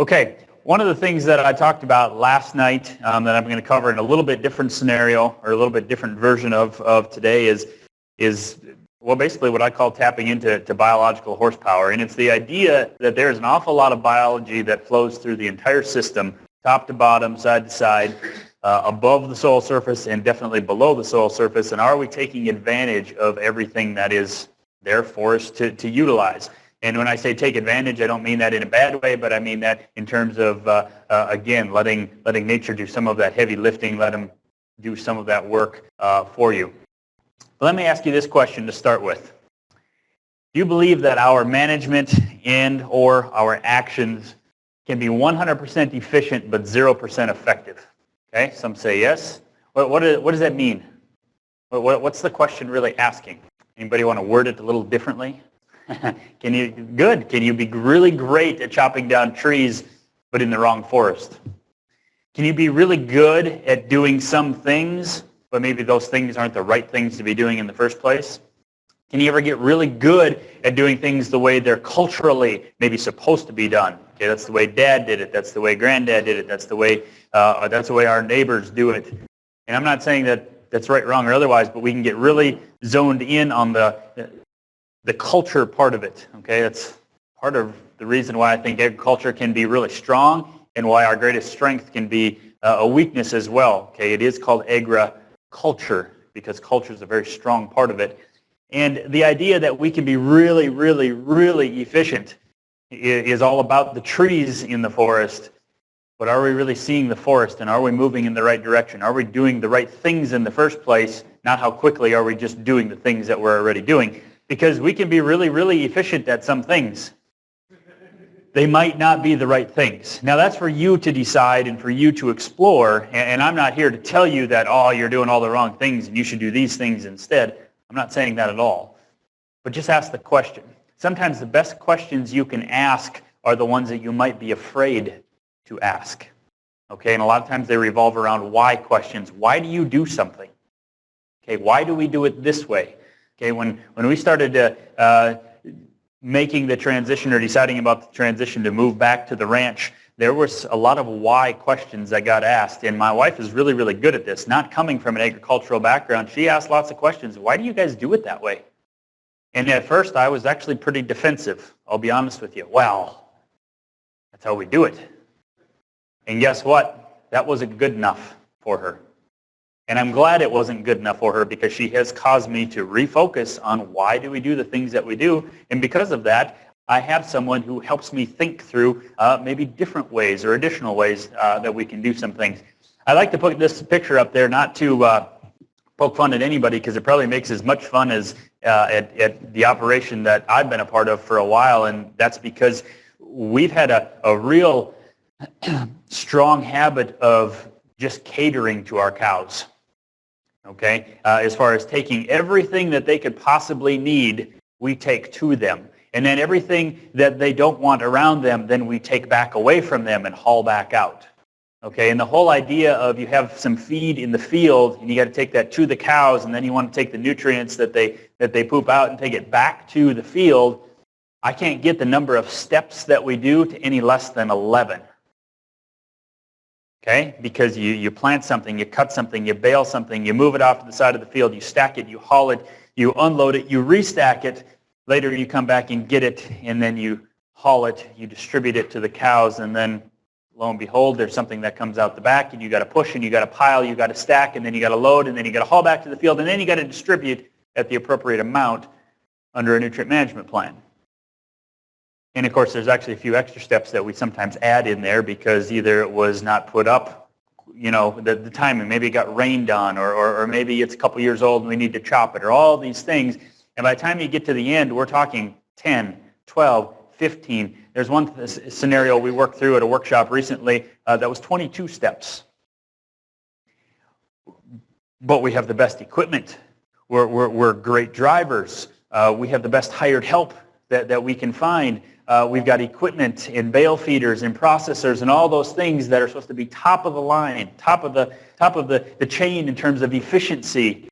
Okay, one of the things that I talked about last night that I'm going to cover in a little bit different scenario or a little bit different version of today is well, basically what I call tapping into biological horsepower. And it's the idea that there's an awful lot of biology that flows through the entire system, top to bottom, side to side, above the soil surface and definitely below the soil surface. And are we taking advantage of everything that is there for us to utilize? And when I say take advantage, I don't mean that in a bad way, but I mean that in terms of, again, letting nature do some of that heavy lifting, let them do some of that work for you. But let me ask you this question to start with. Do you believe that our management and or our actions can be 100% efficient but 0% effective? Okay, some say yes. What does that mean? What's the question really asking? Anybody want to word it a little differently? Can you be really great at chopping down trees but in the wrong forest? Can you be really good at doing some things but maybe those things aren't the right things to be doing in the first place? Can you ever get really good at doing things the way they're culturally maybe supposed to be done? Okay, that's the way Dad did it. That's the way Granddad did it. That's the way our neighbors do it. And I'm not saying that that's right, wrong, or otherwise, but we can get really zoned in on the culture part of it. Okay, that's part of the reason why I think agriculture can be really strong and why our greatest strength can be a weakness as well. Okay, it is called agriculture because culture is a very strong part of it. And the idea that we can be really, really, really efficient is all about the trees in the forest. But are we really seeing the forest, and are we moving in the right direction? Are we doing the right things in the first place? Not how quickly are we just doing the things that we're already doing? Because we can be really, really efficient at some things. They might not be the right things. Now that's for you to decide and for you to explore. And I'm not here to tell you that, oh, you're doing all the wrong things and you should do these things instead. I'm not saying that at all. But just ask the question. Sometimes the best questions you can ask are the ones that you might be afraid to ask. Okay, and a lot of times they revolve around why questions. Why do you do something? Okay, why do we do it this way? Okay, when we started making the transition or deciding about the transition to move back to the ranch, there was a lot of why questions that got asked. And my wife is really, really good at this. Not coming from an agricultural background, she asked lots of questions. Why do you guys do it that way? And at first, I was actually pretty defensive. I'll be honest with you. Well, that's how we do it. And guess what? That wasn't good enough for her. And I'm glad it wasn't good enough for her because she has caused me to refocus on why do we do the things that we do. And because of that, I have someone who helps me think through maybe different ways or additional ways that we can do some things. I like to put this picture up there not to poke fun at anybody because it probably makes as much fun as at the operation that I've been a part of for a while. And that's because we've had a real strong habit of just catering to our cows. Okay, as far as taking everything that they could possibly need, we take to them. And then everything that they don't want around them, then we take back away from them and haul back out. Okay, and the whole idea of you have some feed in the field and you got to take that to the cows and then you want to take the nutrients that they poop out and take it back to the field. I can't get the number of steps that we do to any less than 11. Okay, because you plant something, you cut something, you bale something, you move it off to the side of the field, you stack it, you haul it, you unload it, you restack it. Later you come back and get it, and then you haul it, you distribute it to the cows, and then lo and behold, there's something that comes out the back, and you got to push, and you got to pile, you got to stack, and then you got to load, and then you got to haul back to the field, and then you got to distribute at the appropriate amount under a nutrient management plan. And of course, there's actually a few extra steps that we sometimes add in there because either it was not put up, the timing, maybe it got rained on, or maybe it's a couple years old and we need to chop it, or all these things. And by the time you get to the end, we're talking 10, 12, 15. There's one scenario we worked through at a workshop recently that was 22 steps. But we have the best equipment. We're great drivers. We have the best hired help that we can find. We've got equipment and bale feeders and processors and all those things that are supposed to be top of the line, top of the chain in terms of efficiency.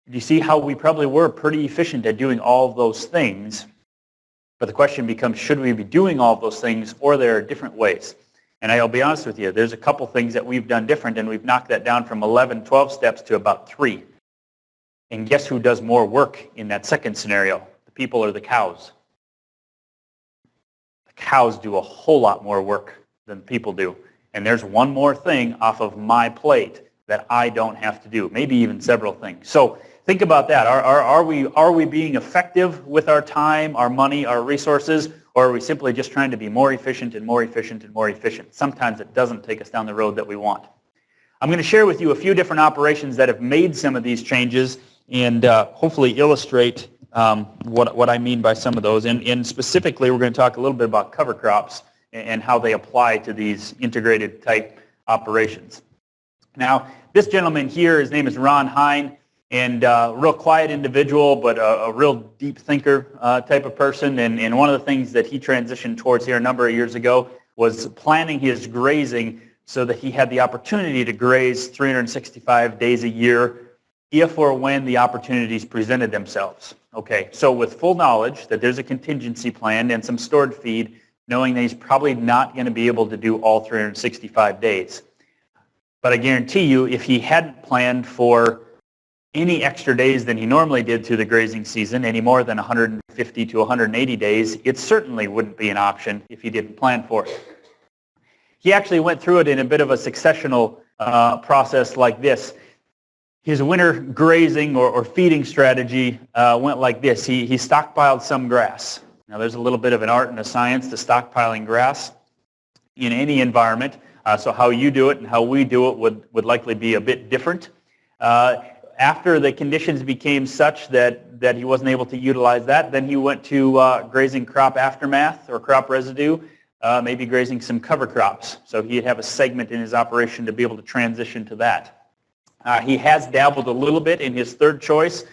Do you see how we probably were pretty efficient at doing all of those things? But the question becomes, should we be doing all of those things, or there are different ways? And I'll be honest with you, there's a couple things that we've done different, and we've knocked that down from 11, 12 steps to about 3. And guess who does more work in that second scenario? The people or the cows? The cows do a whole lot more work than people do. And there's one more thing off of my plate that I don't have to do, maybe even several things. So think about that. Are we being effective with our time, our money, our resources, or are we simply just trying to be more efficient and more efficient and more efficient? Sometimes it doesn't take us down the road that we want. I'm going to share with you a few different operations that have made some of these changes and hopefully illustrate what I mean by some of those. And specifically, we're going to talk a little bit about cover crops and how they apply to these integrated type operations. Now, this gentleman here, his name is Ron Hine, and a real quiet individual, but a real deep thinker type of person. And one of the things that he transitioned towards here a number of years ago was planning his grazing so that he had the opportunity to graze 365 days a year if or when the opportunities presented themselves. Okay, so with full knowledge that there's a contingency plan and some stored feed, knowing that he's probably not going to be able to do all 365 days. But I guarantee you, if he hadn't planned for any extra days than he normally did through the grazing season, any more than 150 to 180 days, it certainly wouldn't be an option if he didn't plan for it. He actually went through it in a bit of a successional process like this. His winter grazing or feeding strategy went like this. He stockpiled some grass. Now, there's a little bit of an art and a science to stockpiling grass in any environment. So how you do it and how we do it would likely be a bit different. After the conditions became such that he wasn't able to utilize that, then he went to grazing crop aftermath or crop residue, maybe grazing some cover crops. So he'd have a segment in his operation to be able to transition to that. He has dabbled a little bit in his third choice,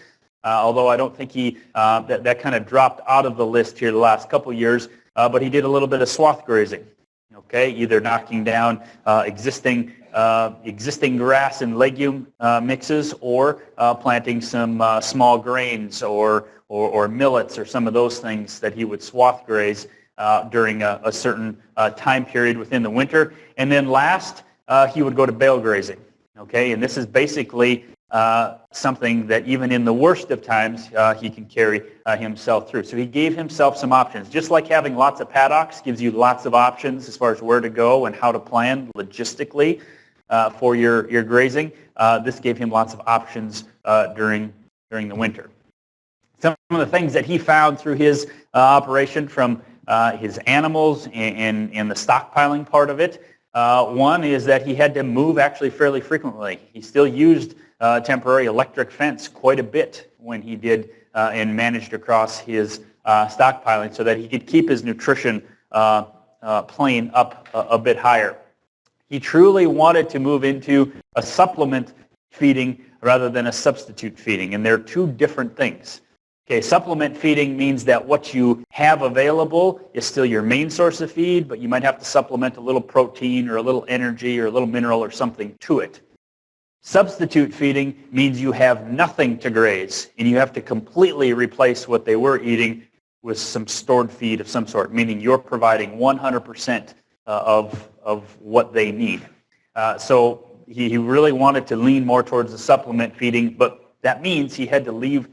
although I don't think that kind of dropped out of the list here the last couple of years, but he did a little bit of swath grazing. Okay, either knocking down existing grass and legume mixes, or planting some small grains or millets or some of those things that he would swath graze during a certain time period within the winter. And then last, he would go to bale grazing. Okay, and this is basically something that even in the worst of times, he can carry himself through. So he gave himself some options. Just like having lots of paddocks gives you lots of options as far as where to go and how to plan logistically for your grazing, this gave him lots of options during the winter. Some of the things that he found through his operation from his animals and the stockpiling part of it, one is that he had to move actually fairly frequently. He still used temporary electric fence quite a bit when he did and managed across his stockpiling so that he could keep his nutrition plane up a bit higher. He truly wanted to move into a supplement feeding rather than a substitute feeding, and they're two different things. Okay, supplement feeding means that what you have available is still your main source of feed, but you might have to supplement a little protein or a little energy or a little mineral or something to it. Substitute feeding means you have nothing to graze, and you have to completely replace what they were eating with some stored feed of some sort, meaning you're providing 100% of what they need. So he really wanted to lean more towards the supplement feeding, but that means he had to leave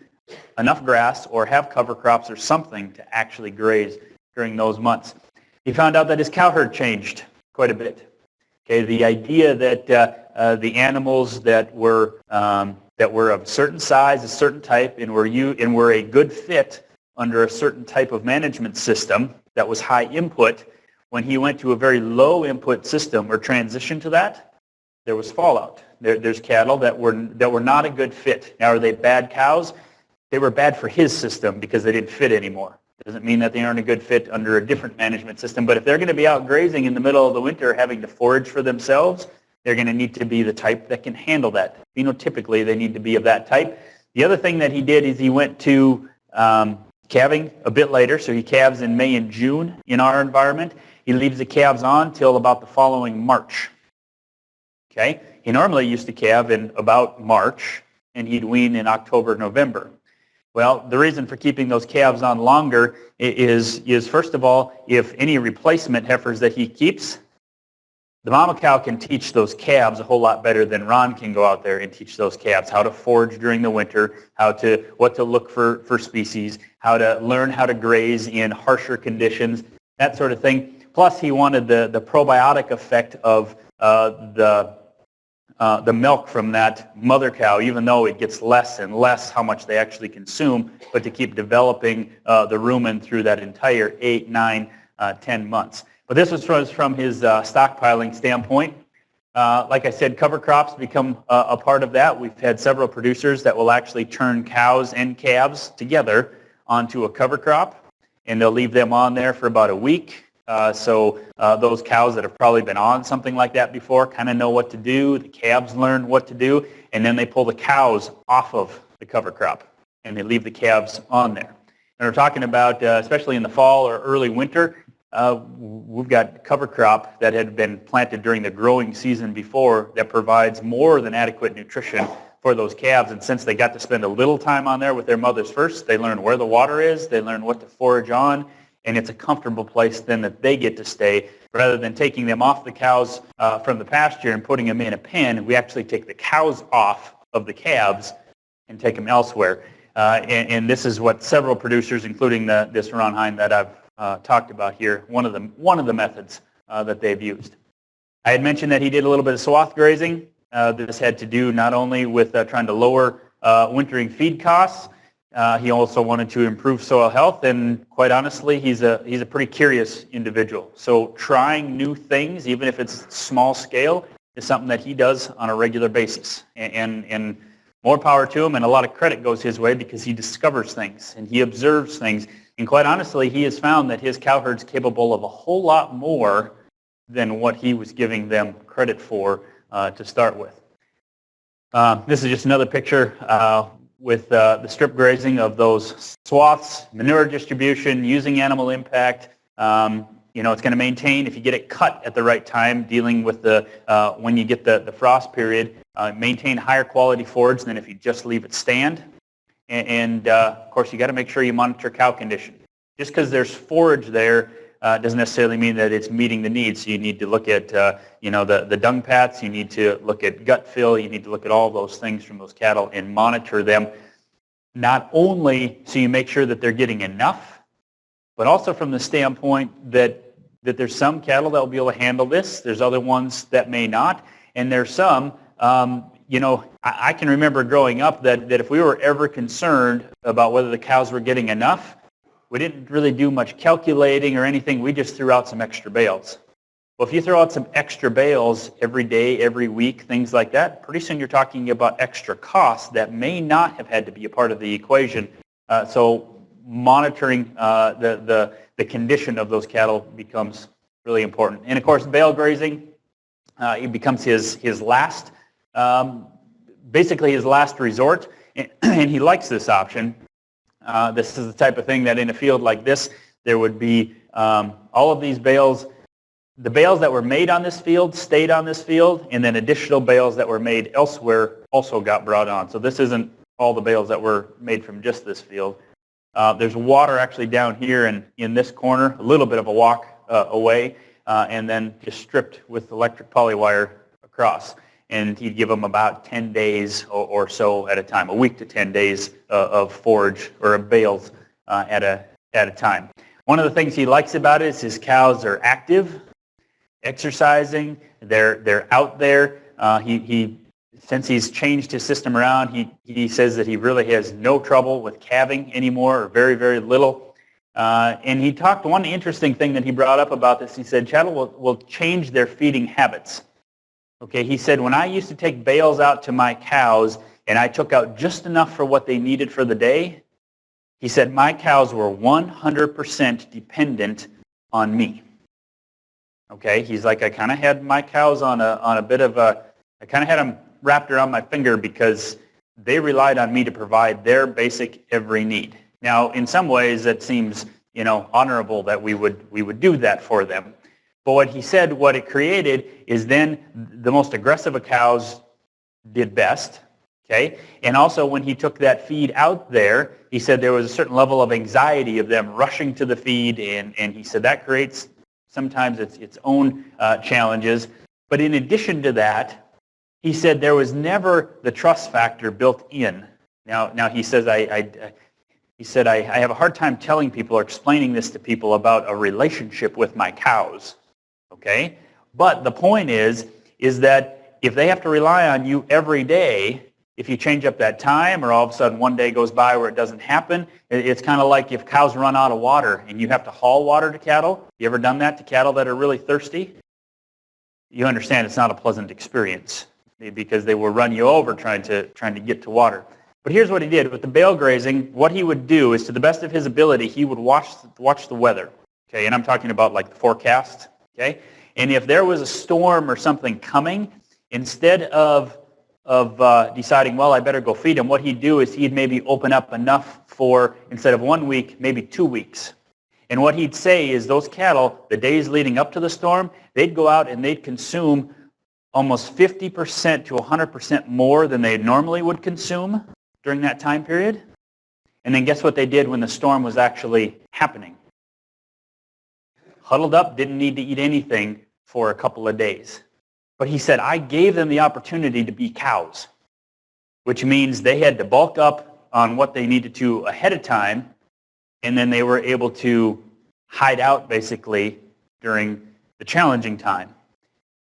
enough grass or have cover crops or something to actually graze during those months. He found out that his cow herd changed quite a bit. Okay, the idea that the animals that were of a certain size, a certain type, and were a good fit under a certain type of management system that was high input, when he went to a very low input system or transitioned to that, there was fallout. There's cattle that were not a good fit. Now, are they bad cows? They were bad for his system because they didn't fit anymore. Doesn't mean that they aren't a good fit under a different management system, but if they're going to be out grazing in the middle of the winter having to forage for themselves, they're going to need to be the type that can handle that. Phenotypically, they need to be of that type. The other thing that he did is he went to calving a bit later, so he calves in May and June in our environment. He leaves the calves on till about the following March. Okay? He normally used to calve in about March, and he'd wean in October, November. Well, the reason for keeping those calves on longer is first of all, if any replacement heifers that he keeps, the mama cow can teach those calves a whole lot better than Ron can go out there and teach those calves how to forage during the winter, what to look for species, how to learn how to graze in harsher conditions, that sort of thing. Plus, he wanted the probiotic effect of the milk from that mother cow, even though it gets less and less how much they actually consume, but to keep developing the rumen through that entire 8, 9, 10 months. But this was from his stockpiling standpoint. Like I said, cover crops become a part of that. We've had several producers that will actually turn cows and calves together onto a cover crop, and they'll leave them on there for about a week. So those cows that have probably been on something like that before kind of know what to do. The calves learn what to do, and then they pull the cows off of the cover crop, and they leave the calves on there. And we're talking about, especially in the fall or early winter, we've got cover crop that had been planted during the growing season before that provides more than adequate nutrition for those calves. And since they got to spend a little time on there with their mothers first, they learn where the water is, they learn what to forage on, and it's a comfortable place then that they get to stay. Rather than taking them off the cows from the pasture and putting them in a pen, we actually take the cows off of the calves and take them elsewhere. And this is what several producers, including this Ron Hine that I've talked about here, one of the methods that they've used. I had mentioned that he did a little bit of swath grazing. This had to do not only with trying to lower wintering feed costs, he also wanted to improve soil health, and quite honestly, he's a pretty curious individual. So trying new things, even if it's small scale, is something that he does on a regular basis. And more power to him, and a lot of credit goes his way because he discovers things and he observes things. And quite honestly, he has found that his cow herd's capable of a whole lot more than what he was giving them credit for to start with. This is just another picture with the strip grazing of those swaths, manure distribution, using animal impact. It's going to maintain, if you get it cut at the right time, dealing with when you get the frost period, maintain higher quality forage than if you just leave it stand. And of course, you got to make sure you monitor cow condition. Just because there's forage there doesn't necessarily mean that it's meeting the needs. So you need to look at the dung pats. You need to look at gut fill. You need to look at all those things from those cattle and monitor them. Not only so you make sure that they're getting enough, but also from the standpoint that there's some cattle that will be able to handle this. There's other ones that may not, and there's some. I can remember growing up that if we were ever concerned about whether the cows were getting enough, we didn't really do much calculating or anything. We just threw out some extra bales. Well, if you throw out some extra bales every day, every week, things like that, pretty soon you're talking about extra costs that may not have had to be a part of the equation. So monitoring the condition of those cattle becomes really important. And of course, bale grazing, it becomes his last. Basically his last resort, and he likes this option. This is the type of thing that in a field like this, there would be all of these bales. The bales that were made on this field stayed on this field, and then additional bales that were made elsewhere also got brought on. So this isn't all the bales that were made from just this field. There's water actually down here in this corner, a little bit of a walk away, and then just stripped with electric polywire across. And he'd give them about 10 days or so at a time, a week to 10 days of forage or of bales at a time. One of the things he likes about it is his cows are active, exercising, they're out there. Since he's changed his system around, he says that he really has no trouble with calving anymore, or very, very little. And he talked, one interesting thing that he brought up about this, he said cattle will change their feeding habits. Okay, he said, when I used to take bales out to my cows and I took out just enough for what they needed for the day, he said, my cows were 100% dependent on me. Okay, he's like, I kind of had my cows on a bit of I kind of had them wrapped around my finger because they relied on me to provide their basic every need. Now, in some ways, that seems, honorable that we would do that for them. But what he said, what it created is then the most aggressive of cows did best, Okay? And also when he took that feed out there, he said there was a certain level of anxiety of them rushing to the feed, and he said that creates sometimes its own challenges. But in addition to that, he said there was never the trust factor built in. Now he says, he said, I have a hard time telling people or explaining this to people about a relationship with my cows. Okay? But the point is that if they have to rely on you every day, if you change up that time or all of a sudden one day goes by where it doesn't happen, it's kind of like if cows run out of water and you have to haul water to cattle. You ever done that to cattle that are really thirsty? You understand it's not a pleasant experience because they will run you over trying to get to water. But here's what he did. With the bale grazing, what he would do is, to the best of his ability, he would watch the weather. Okay, and I'm talking about like the forecast. Okay, and if there was a storm or something coming, instead of deciding, well, I better go feed them, what he'd do is he'd maybe open up enough for, instead of 1 week, maybe 2 weeks. And what he'd say is those cattle, the days leading up to the storm, they'd go out and they'd consume almost 50% to 100% more than they normally would consume during that time period. And then guess what they did when the storm was actually happening? Huddled up, didn't need to eat anything for a couple of days. But he said, I gave them the opportunity to be cows, which means they had to bulk up on what they needed to ahead of time, and then they were able to hide out basically during the challenging time.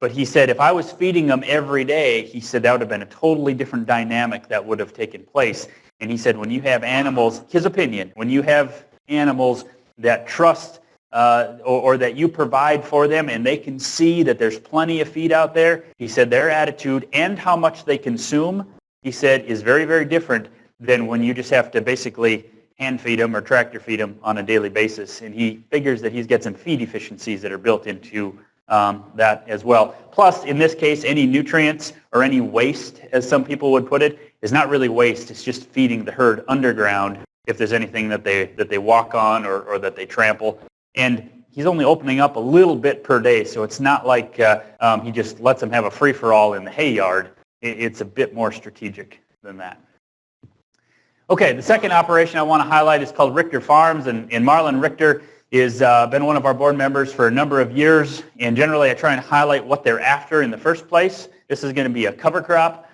But he said, if I was feeding them every day, he said that would have been a totally different dynamic that would have taken place. And he said, when you have animals, his opinion, when you have animals that trust or that you provide for them and they can see that there's plenty of feed out there, he said their attitude and how much they consume, he said, is very, very different than when you just have to basically hand feed them or tractor feed them on a daily basis. And he figures that he's got some feed efficiencies that are built into that as well. Plus, in this case, any nutrients or any waste, as some people would put it, is not really waste. It's just feeding the herd underground if there's anything that they walk on or that they trample. And he's only opening up a little bit per day, so it's not like he just lets them have a free-for-all in the hay yard. It's a bit more strategic than that. Okay, the second operation I want to highlight is called Richter Farms, and Marlon Richter has been one of our board members for a number of years, and generally I try and highlight what they're after in the first place. This is going to be a cover crop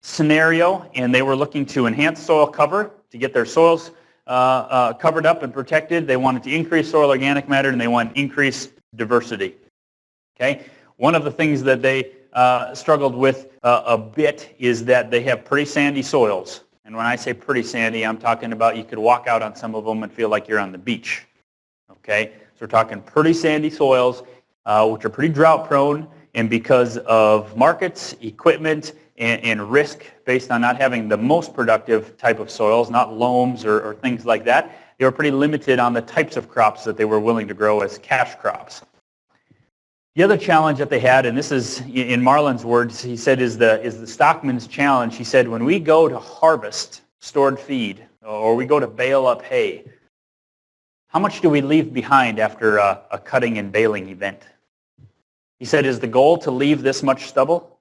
scenario, and they were looking to enhance soil cover to get their soils covered up and protected. They wanted to increase soil organic matter, and they want to increase diversity. Okay, one of the things that they struggled with a bit is that they have pretty sandy soils. And when I say pretty sandy, I'm talking about you could walk out on some of them and feel like you're on the beach. Okay, so we're talking pretty sandy soils, which are pretty drought prone, and because of markets, equipment, and risk based on not having the most productive type of soils, not loams or things like that, they were pretty limited on the types of crops that they were willing to grow as cash crops. The other challenge that they had, and this is in Marlon's words, he said is the Stockman's challenge. He said, when we go to harvest stored feed or we go to bale up hay, how much do we leave behind after a cutting and baling event? He said, is the goal to leave this much stubble?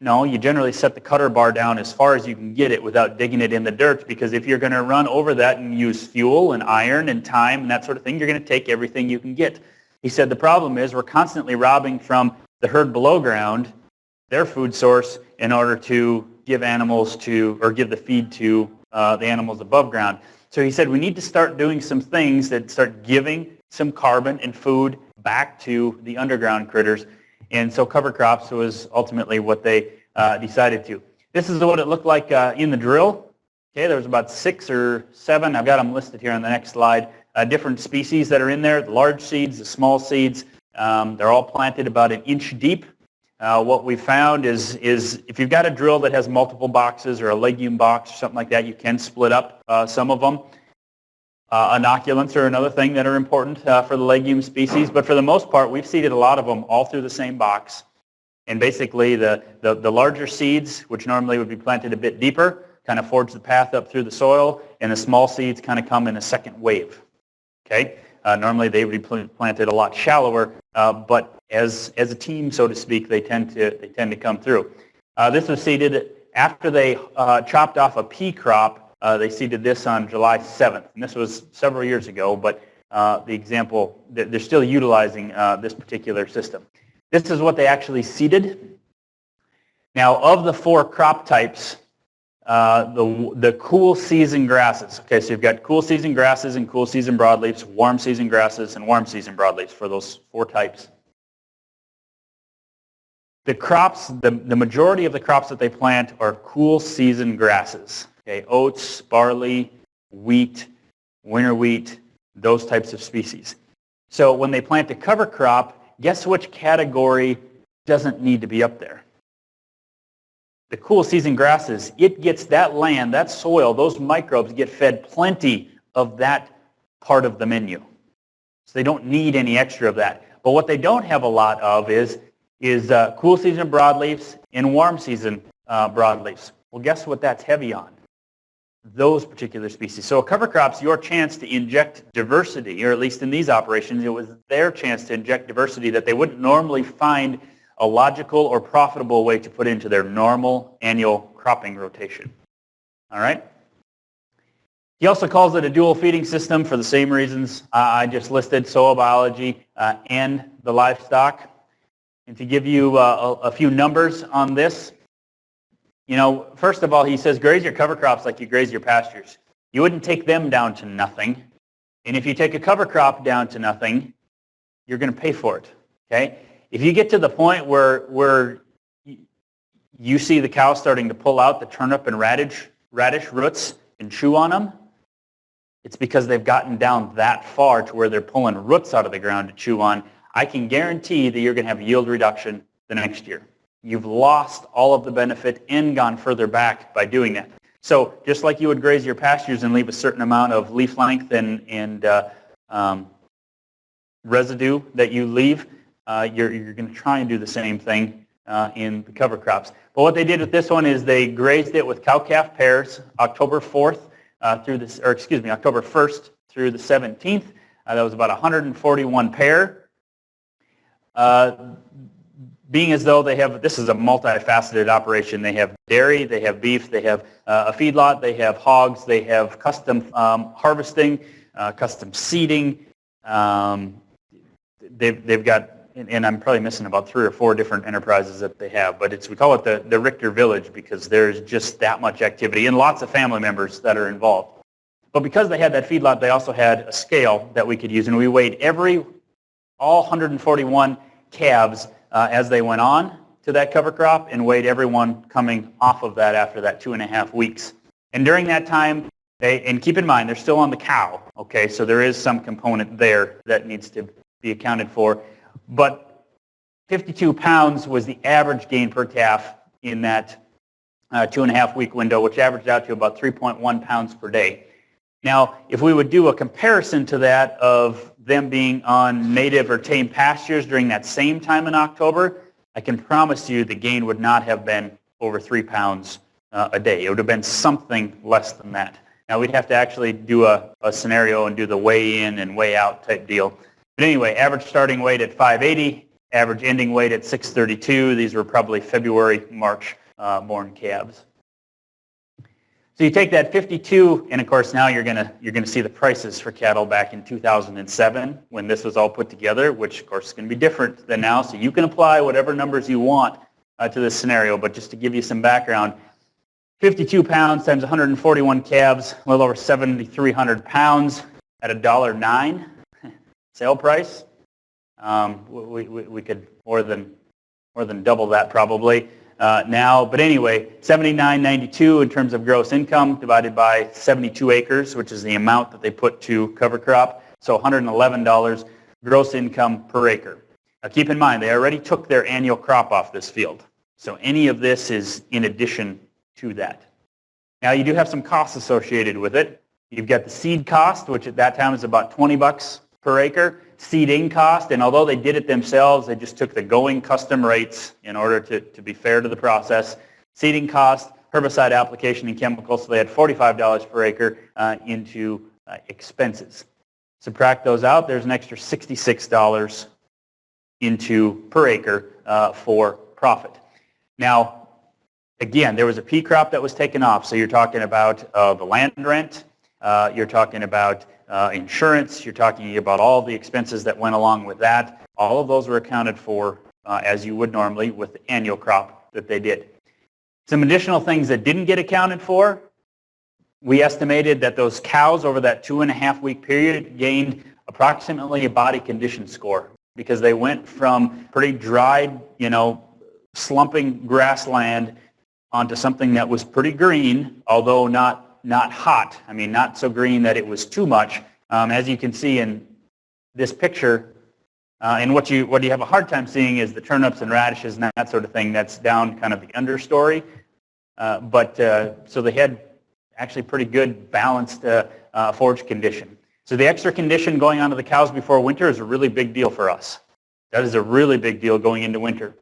No, you generally set the cutter bar down as far as you can get it without digging it in the dirt, because if you're going to run over that and use fuel and iron and time and that sort of thing, you're going to take everything you can get. He said the problem is we're constantly robbing from the herd below ground their food source in order to give animals to, or give the feed to the animals above ground. So he said we need to start doing some things that start giving some carbon and food back to the underground critters. And so cover crops was ultimately what they decided to. This is what it looked like in the drill. Okay, there was about 6 or 7. I've got them listed here on the next slide. Different species that are in there, the large seeds, the small seeds. They're all planted about 1 inch deep. What we found is if you've got a drill that has multiple boxes or a legume box or something like that, you can split up some of them. Inoculants are another thing that are important for the legume species, but for the most part, we've seeded a lot of them all through the same box. And basically, the larger seeds, which normally would be planted a bit deeper, kind of forge the path up through the soil, and the small seeds kind of come in a second wave. Okay, normally they would be planted a lot shallower, but as a team, so to speak, they tend to come through. This was seeded after they chopped off a pea crop. They seeded this on July 7th, and this was several years ago, but the example, they're still utilizing this particular system. This is what they actually seeded. Now, of the 4 crop types, the cool season grasses, okay, so you've got cool season grasses and cool season broadleafs, warm season grasses and warm season broadleafs for those 4 types. The crops, the majority of the crops that they plant are cool season grasses, okay, oats, barley, wheat, winter wheat, those types of species. So when they plant a cover crop, guess which category doesn't need to be up there? The cool season grasses. It gets that land, that soil, those microbes get fed plenty of that part of the menu. So they don't need any extra of that. But what they don't have a lot of is cool season broadleafs and warm season broadleafs. Well, guess what that's heavy on? Those particular species. So a cover crop's your chance to inject diversity, or at least in these operations, it was their chance to inject diversity that they wouldn't normally find a logical or profitable way to put into their normal annual cropping rotation. All right? He also calls it a dual feeding system for the same reasons I just listed, soil biology and the livestock. And to give you a few numbers on this, you know, first of all, he says graze your cover crops like you graze your pastures. You wouldn't take them down to nothing. And if you take a cover crop down to nothing, you're going to pay for it, okay? If you get to the point where you see the cow starting to pull out the turnip and radish roots and chew on them, it's because they've gotten down that far to where they're pulling roots out of the ground to chew on. I can guarantee that you're going to have yield reduction the next year. You've lost all of the benefit and gone further back by doing that. So just like you would graze your pastures and leave a certain amount of leaf length and residue that you leave, you're going to try and do the same thing in the cover crops. But what they did with this one is they grazed it with cow-calf pairs October 4th October 1st through the 17th. That was about 141 pair. Being as though they have, this is a multifaceted operation. They have dairy, they have beef, they have a feedlot, they have hogs, they have custom harvesting, custom seeding. They've got, and I'm probably missing about 3 or 4 different enterprises that they have, but we call it the Richter Village because there's just that much activity and lots of family members that are involved. But because they had that feedlot, they also had a scale that we could use, and we weighed all 141 calves as they went on to that cover crop and weighed everyone coming off of that after that 2.5 weeks. And during that time, and keep in mind, they're still on the cow, okay, so there is some component there that needs to be accounted for. But 52 pounds was the average gain per calf in that 2.5 week window, which averaged out to about 3.1 pounds per day. Now, if we would do a comparison to that of them being on native or tame pastures during that same time in October, I can promise you the gain would not have been over 3 pounds a day. It would have been something less than that. Now, we'd have to actually do a scenario and do the weigh in and weigh out type deal. But anyway, average starting weight at 580, average ending weight at 632. These were probably February, March born calves. So you take that 52, and of course now you're gonna see the prices for cattle back in 2007 when this was all put together, which of course is going to be different than now. So you can apply whatever numbers you want to this scenario, but just to give you some background, 52 pounds times 141 calves, a little over 7,300 pounds at $1.09 sale price. We could more than double that probably. Now, but anyway, $79.92 in terms of gross income divided by 72 acres, which is the amount that they put to cover crop. So $111 gross income per acre. Now keep in mind, they already took their annual crop off this field. So any of this is in addition to that. Now you do have some costs associated with it. You've got the seed cost, which at that time was about $20 per acre. Seeding cost, and although they did it themselves, they just took the going custom rates in order to be fair to the process. Seeding cost, herbicide application and chemicals, so they had $45 per acre into expenses. Subtract those out, there's an extra $66 per acre for profit. Now, Again, there was a pea crop that was taken off, so you're talking about the land rent, you're talking about insurance, you're talking about all the expenses that went along with that. All of those were accounted for as you would normally with the annual crop that they did. Some additional things that didn't get accounted for, we estimated that those cows over that 2.5-week period gained approximately a body condition score because they went from pretty dried, slumping grassland onto something that was pretty green, although not hot. I mean, not so green that it was too much. As you can see in this picture, and what you have a hard time seeing is the turnips and radishes and that sort of thing. That's down kind of the understory. So they had actually pretty good balanced forage condition. So the extra condition going on to the cows before winter is a really big deal for us. That is a really big deal going into winter.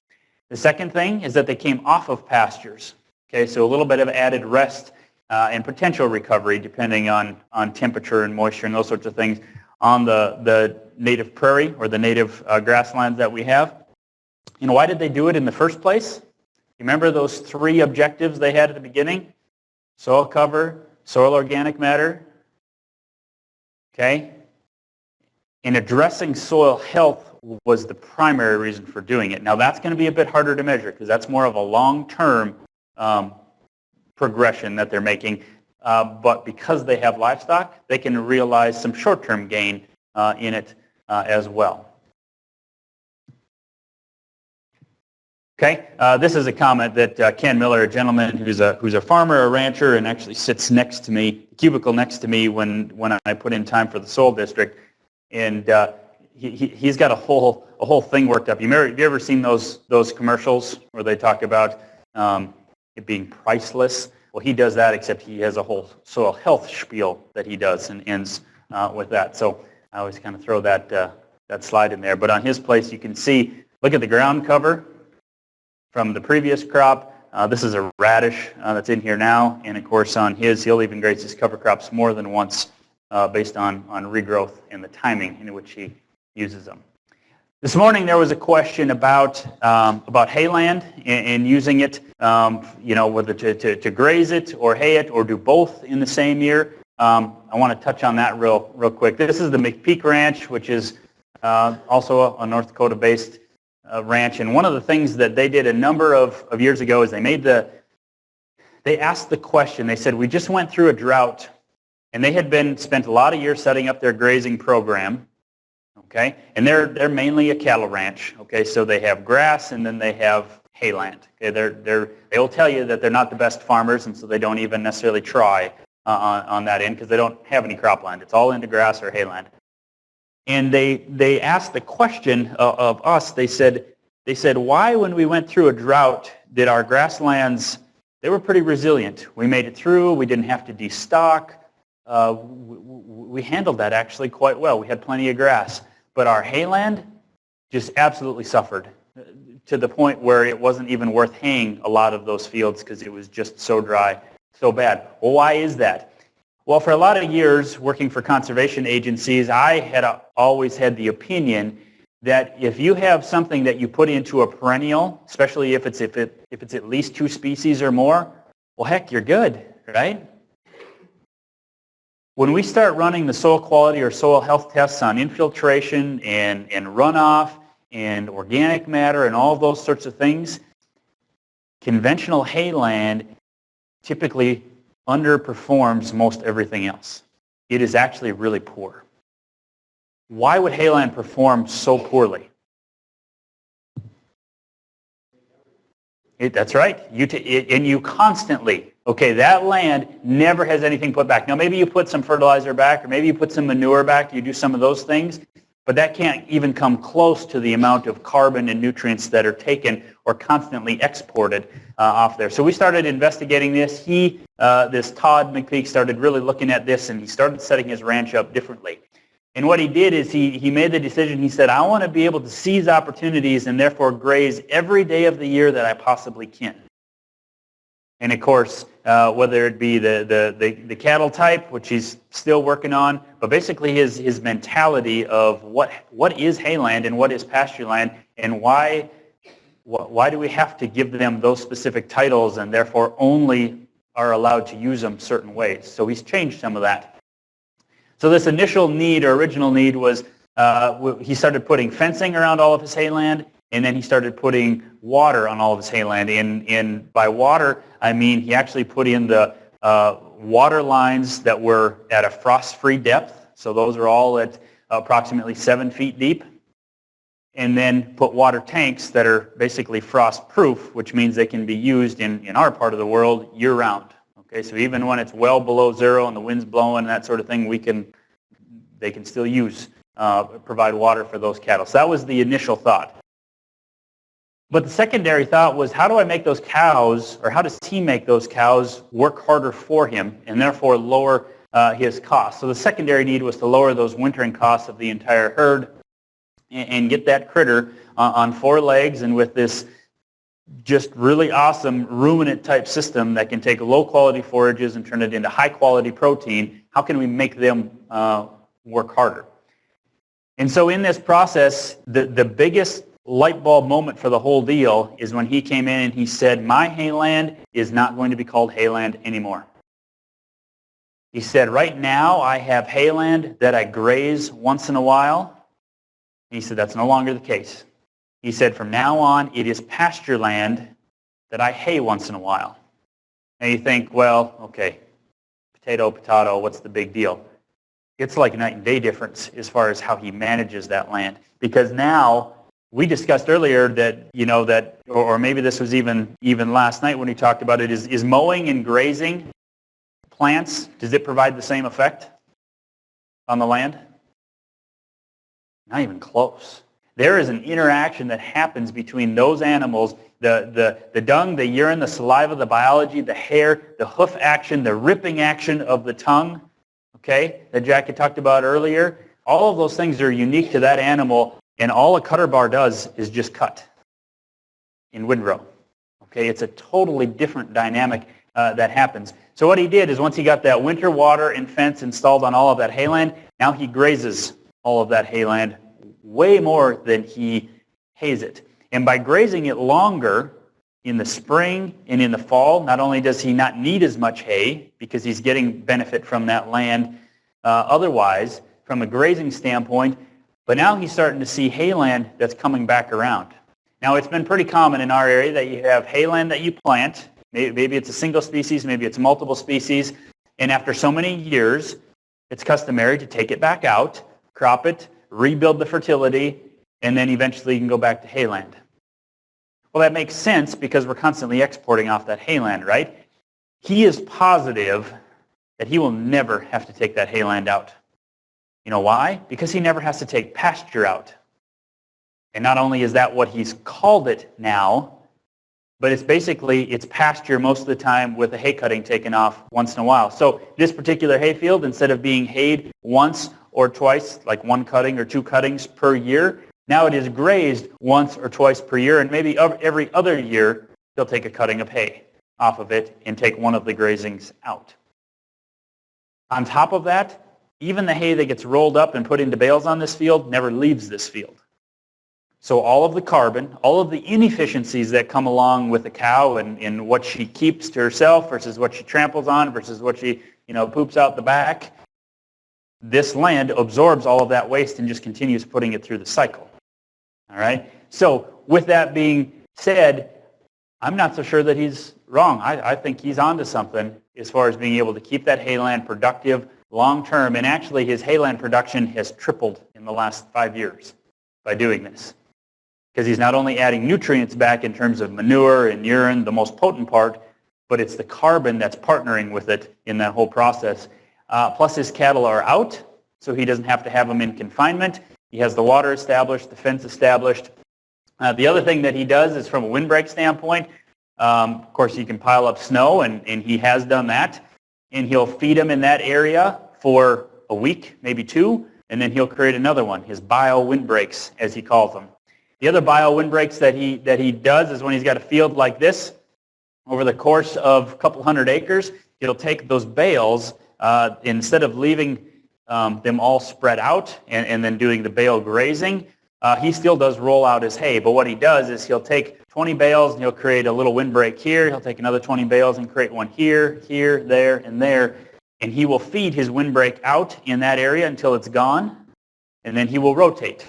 The second thing is that they came off of pastures. Okay, so a little bit of added rest and potential recovery depending on temperature and moisture and those sorts of things on the native prairie or the native grasslands that we have. Why did they do it in the first place? You remember those 3 objectives they had at the beginning? Soil cover, soil organic matter. Okay? And addressing soil health was the primary reason for doing it. Now that's going to be a bit harder to measure because that's more of a long-term progression that they're making. But because they have livestock, they can realize some short-term gain in it as well. Okay, this is a comment that Ken Miller, a gentleman who's a farmer, a rancher, and actually sits next to me, cubicle next to me when I put in time for the soil district, and he's got a whole thing worked up. Have you ever seen those commercials where they talk about it being priceless? Well, he does that, except he has a whole soil health spiel that he does and ends with that. So I always kind of throw that slide in there. But on his place, you can see, look at the ground cover from the previous crop. This is a radish that's in here now. And of course, on his, he'll even graze his cover crops more than once based on regrowth and the timing in which he uses them. This morning there was a question about hayland and using it, whether to graze it or hay it or do both in the same year. I want to touch on that real quick. This is the McPeak Ranch, which is also a North Dakota-based ranch. And one of the things that they did a number of years ago is they asked the question. They said, we just went through a drought, and they had spent a lot of years setting up their grazing program. Okay, and they're mainly a cattle ranch. Okay, so they have grass and then they have hayland. Okay, they'll tell you that they're not the best farmers, and so they don't even necessarily try on that end because they don't have any cropland. It's all into grass or hayland. And they asked the question of us. They said why, when we went through a drought, did our grasslands, they were pretty resilient. We made it through. We didn't have to destock. We handled that actually quite well. We had plenty of grass. But our hayland just absolutely suffered to the point where it wasn't even worth haying a lot of those fields because it was just so dry, so bad. Well, why is that? Well, for a lot of years working for conservation agencies, I had always had the opinion that if you have something that you put into a perennial, especially if it's at least 2 species or more, well, heck, you're good, right? When we start running the soil quality or soil health tests on infiltration and runoff and organic matter and all of those sorts of things, conventional hayland typically underperforms most everything else. It is actually really poor. Why would hayland perform so poorly? That's right. You constantly, okay, that land never has anything put back. Now, maybe you put some fertilizer back, or maybe you put some manure back, you do some of those things, but that can't even come close to the amount of carbon and nutrients that are taken or constantly exported off there. So we started investigating this. This Todd McPeak started really looking at this, and he started setting his ranch up differently. And what he did is he made the decision. He said, I want to be able to seize opportunities and therefore graze every day of the year that I possibly can. And of course, whether it be the cattle type, which he's still working on, but basically his mentality of what is hayland and what is pasture land, and why why do we have to give them those specific titles and therefore only are allowed to use them certain ways? So he's changed some of that. So this initial need or original need was he started putting fencing around all of his hayland, and then he started putting water on all of his hayland. And by water, I mean he actually put in the water lines that were at a frost-free depth. So those are all at approximately 7 feet deep. And then put water tanks that are basically frost-proof, which means they can be used in our part of the world year-round. Okay, so even when it's well below zero and the wind's blowing and that sort of thing, they can still provide water for those cattle. So that was the initial thought. But the secondary thought was, how do I make those cows, or how does he make those cows work harder for him and therefore lower his costs? So the secondary need was to lower those wintering costs of the entire herd and get that critter on 4 legs and with this just really awesome ruminant type system that can take low quality forages and turn it into high quality protein. How can we make them work harder? And so in this process, the biggest light bulb moment for the whole deal is when he came in and he said, my hayland is not going to be called hayland anymore. He said, right now I have hayland that I graze once in a while. He said, that's no longer the case. He said, from now on, it is pasture land that I hay once in a while. And you think, well, okay, potato, what's the big deal? It's like a night and day difference as far as how he manages that land. Because now, we discussed earlier that, or maybe this was even last night when we talked about it, is mowing and grazing plants, does it provide the same effect on the land? Not even close. There is an interaction that happens between those animals, the dung, the urine, the saliva, the biology, the hair, the hoof action, the ripping action of the tongue, okay, that Jack had talked about earlier. All of those things are unique to that animal, and all a cutter bar does is just cut in windrow. Okay, it's a totally different dynamic that happens. So what he did is once he got that winter water and fence installed on all of that hayland, now he grazes all of that hayland way more than he hays it. And by grazing it longer in the spring and in the fall, not only does he not need as much hay because he's getting benefit from that land otherwise from a grazing standpoint, but now he's starting to see hayland that's coming back around. Now it's been pretty common in our area that you have hayland that you plant, maybe it's a single species, maybe it's multiple species, and after so many years, it's customary to take it back out, crop it, rebuild the fertility, and then eventually you can go back to hayland. Well, that makes sense because we're constantly exporting off that hayland, right? He is positive that he will never have to take that hayland out. You know why? Because he never has to take pasture out. And not only is that what he's called it now, but it's pasture most of the time with the hay cutting taken off once in a while. So this particular hayfield, instead of being hayed once or twice, like 1 cutting or 2 cuttings per year, now it is grazed once or twice per year, and maybe every other year they'll take a cutting of hay off of it and take one of the grazings out. On top of that, even the hay that gets rolled up and put into bales on this field never leaves this field. So all of the carbon, all of the inefficiencies that come along with a cow and what she keeps to herself versus what she tramples on versus what she poops out the back, this land absorbs all of that waste and just continues putting it through the cycle. All right? So with that being said, I'm not so sure that he's wrong. I think he's onto something as far as being able to keep that hayland productive long term. And actually his hayland production has tripled in the last 5 years by doing this. Because he's not only adding nutrients back in terms of manure and urine, the most potent part, but it's the carbon that's partnering with it in that whole process. Plus his cattle are out, so he doesn't have to have them in confinement. He has the water established, the fence established. The other thing that he does is from a windbreak standpoint, of course you can pile up snow, and he has done that. And he'll feed them in that area for a week, maybe 2, and then he'll create another one, his bio windbreaks, as he calls them. The other bio windbreaks that he does is when he's got a field like this, over the course of a couple hundred acres, he'll take those bales, instead of leaving them all spread out and then doing the bale grazing, he still does roll out his hay, but what he does is he'll take 20 bales and he'll create a little windbreak here. He'll take another 20 bales and create one here, here, there, and there. And he will feed his windbreak out in that area until it's gone. And then he will rotate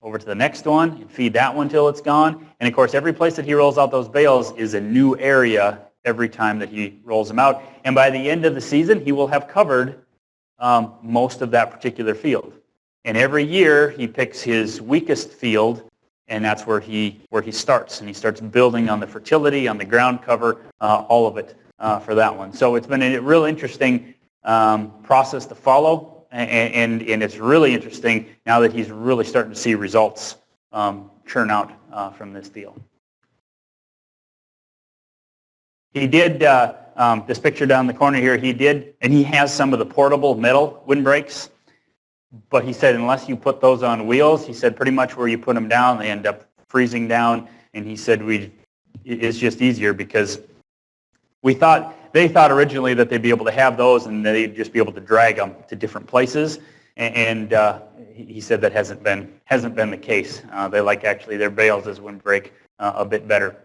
over to the next one and feed that one till it's gone. And of course, every place that he rolls out those bales is a new area every time that he rolls them out. And by the end of the season, he will have covered most of that particular field. And every year, he picks his weakest field, and that's where he starts. And he starts building on the fertility, on the ground cover, all of it for that one. So it's been a real interesting process to follow, and it's really interesting now that he's really starting to see results churn out from this deal. He did, this picture down the corner here, he did, and he has some of the portable metal windbreaks. But he said unless you put those on wheels, he said pretty much where you put them down, they end up freezing down. And he said it's just easier because they thought originally that they'd be able to have those and they'd just be able to drag them to different places. And he said that hasn't been the case. They like actually their bales as windbreak a bit better.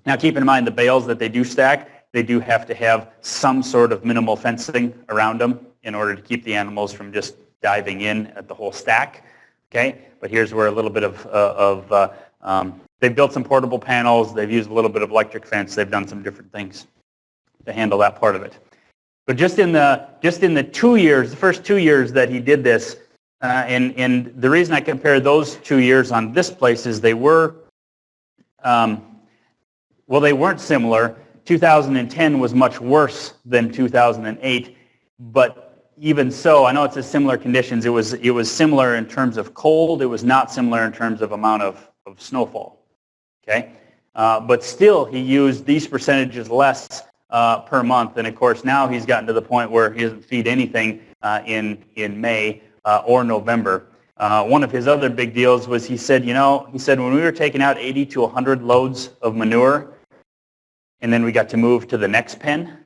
Now keep in mind the bales that they do stack, they do have to have some sort of minimal fencing around them in order to keep the animals from just diving in at the whole stack, okay? But here's where a little bit they've built some portable panels, they've used a little bit of electric fence, they've done some different things to handle that part of it. But just in the 2 years, the first 2 years that he did this, and the reason I compare those 2 years on this place is they were, they weren't similar. 2010 was much worse than 2008, but even so, I know it's a similar conditions. It was similar in terms of cold. It was not similar in terms of amount of snowfall. Okay, but still, he used these percentages less per month. And of course, now he's gotten to the point where he doesn't feed anything in May or November. One of his other big deals was he said when we were taking out 80 to 100 loads of manure, and then we got to move to the next pen.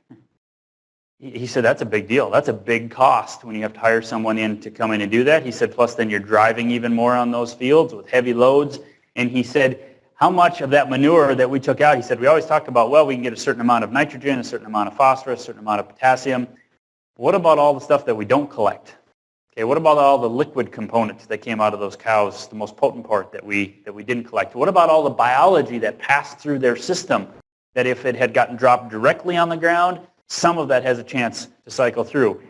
He said, that's a big deal. That's a big cost when you have to hire someone in to come in and do that. He said, plus then you're driving even more on those fields with heavy loads. And he said, how much of that manure that we took out, he said, we always talk about, well, we can get a certain amount of nitrogen, a certain amount of phosphorus, a certain amount of potassium. What about all the stuff that we don't collect? Okay, what about all the liquid components that came out of those cows, the most potent part that we didn't collect? What about all the biology that passed through their system that if it had gotten dropped directly on the ground, some of that has a chance to cycle through.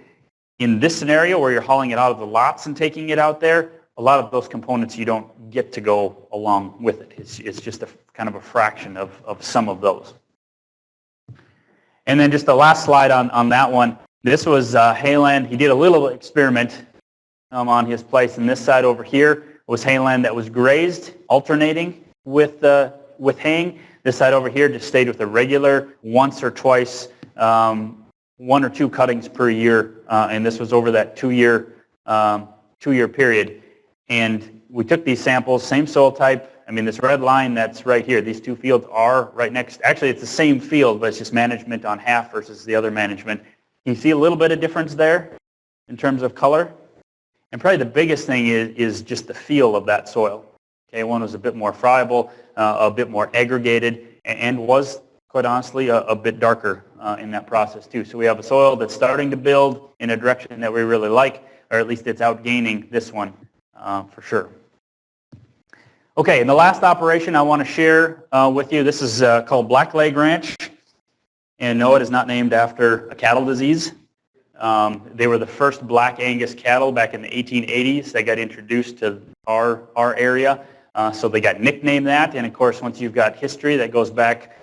In this scenario where you're hauling it out of the lots and taking it out there, a lot of those components you don't get to go along with it. It's just a kind of a fraction of some of those. And then just the last slide on that one. This was hayland. He did a little experiment on his place. And this side over here was hayland that was grazed, alternating with haying. This side over here just stayed with a regular once or twice 1 or 2 cuttings per year, and this was over that 2-year period. And we took these samples, same soil type. I mean, this red line that's right here, these 2 fields are right next. Actually, it's the same field, but it's just management on half versus the other management. You see a little bit of difference there in terms of color. And probably the biggest thing is just the feel of that soil. Okay, one was a bit more friable, a bit more aggregated, and was, quite honestly, a bit darker in that process too. So we have a soil that's starting to build in a direction that we really like, or at least it's outgaining this one for sure. Okay, and the last operation I want to share with you, this is called Blackleg Ranch. And no, it is not named after a cattle disease. They were the first Black Angus cattle back in the 1880s that got introduced to our area. So they got nicknamed that. And of course, once you've got history that goes back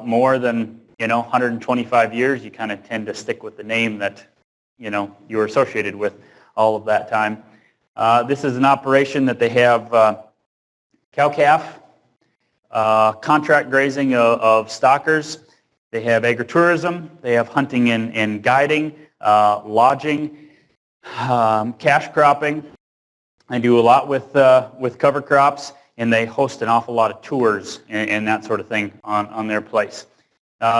more than 125 years, you kind of tend to stick with the name that you were associated with all of that time. This is an operation that they have cow-calf, contract grazing of stockers. They have agritourism. They have hunting and guiding, lodging, cash cropping. I do a lot with cover crops, and they host an awful lot of tours and that sort of thing on their place.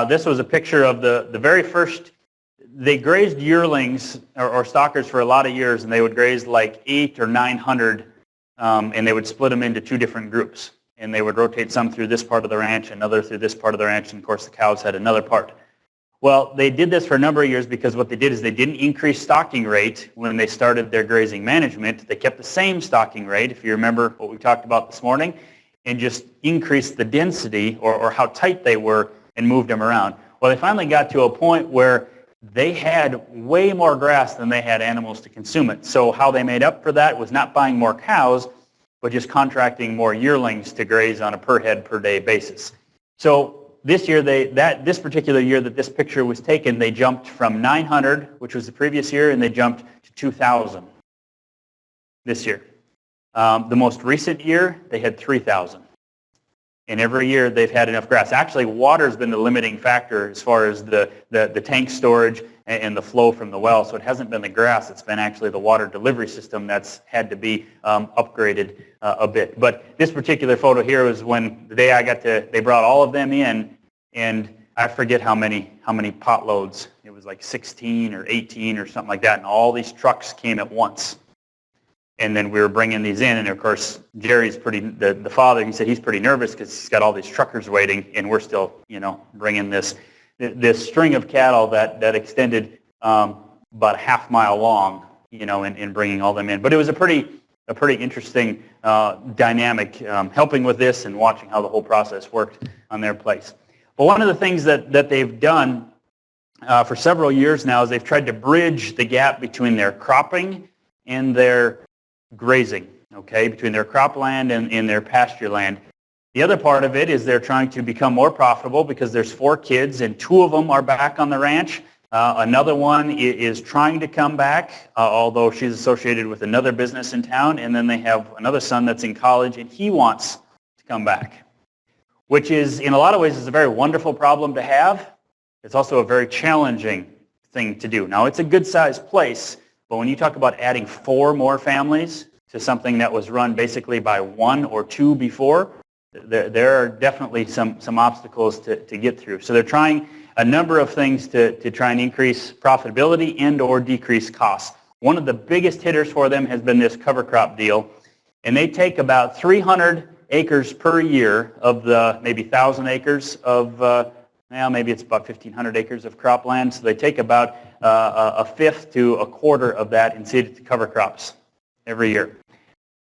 This was a picture of the very first. They grazed yearlings or stockers for a lot of years, and they would graze like 800 or 900 and they would split them into two different groups. And they would rotate some through this part of the ranch, another through this part of the ranch, and of course the cows had another part. Well, they did this for a number of years because what they did is they didn't increase stocking rate when they started their grazing management. They kept the same stocking rate, if you remember what we talked about this morning, and just increased the density or how tight they were and moved them around. Well, they finally got to a point where they had way more grass than they had animals to consume it. So how they made up for that was not buying more cows, but just contracting more yearlings to graze on a per head per day basis. So this year, this particular year that this picture was taken, they jumped from 900, which was the previous year, and they jumped to 2,000 this year. The most recent year, they had 3,000. And every year, they've had enough grass. Actually, water's been the limiting factor as far as the tank storage and the flow from the well. So it hasn't been the grass. It's been actually the water delivery system that's had to be upgraded a bit. But this particular photo here was when the day they brought all of them in, and I forget how many pot loads. It was like 16 or 18 or something like that, and all these trucks came at once. And then we were bringing these in, and of course, Jerry's the father, he said he's pretty nervous because he's got all these truckers waiting, and we're still, bringing this string of cattle that extended about a half mile long, and bringing all them in. But it was a pretty interesting dynamic helping with this and watching how the whole process worked on their place. But one of the things that they've done for several years now is they've tried to bridge the gap between their cropping and their grazing, between their cropland and their pasture land. The other part of it is they're trying to become more profitable because there's 4 kids and 2 of them are back on the ranch. Another one is trying to come back, although she's associated with another business in town, and then they have another son that's in college and he wants to come back, which is, in a lot of ways, is a very wonderful problem to have. It's also a very challenging thing to do. Now, it's a good-sized place, but when you talk about adding 4 more families to something that was run basically by 1 or 2 before, there are definitely some obstacles to get through. So they're trying a number of things to try and increase profitability and or decrease costs. One of the biggest hitters for them has been this cover crop deal, and they take about 300 acres per year of the maybe 1,000 acres of maybe it's about 1,500 acres of cropland. So they take about a fifth to a quarter of that and seed it to cover crops every year.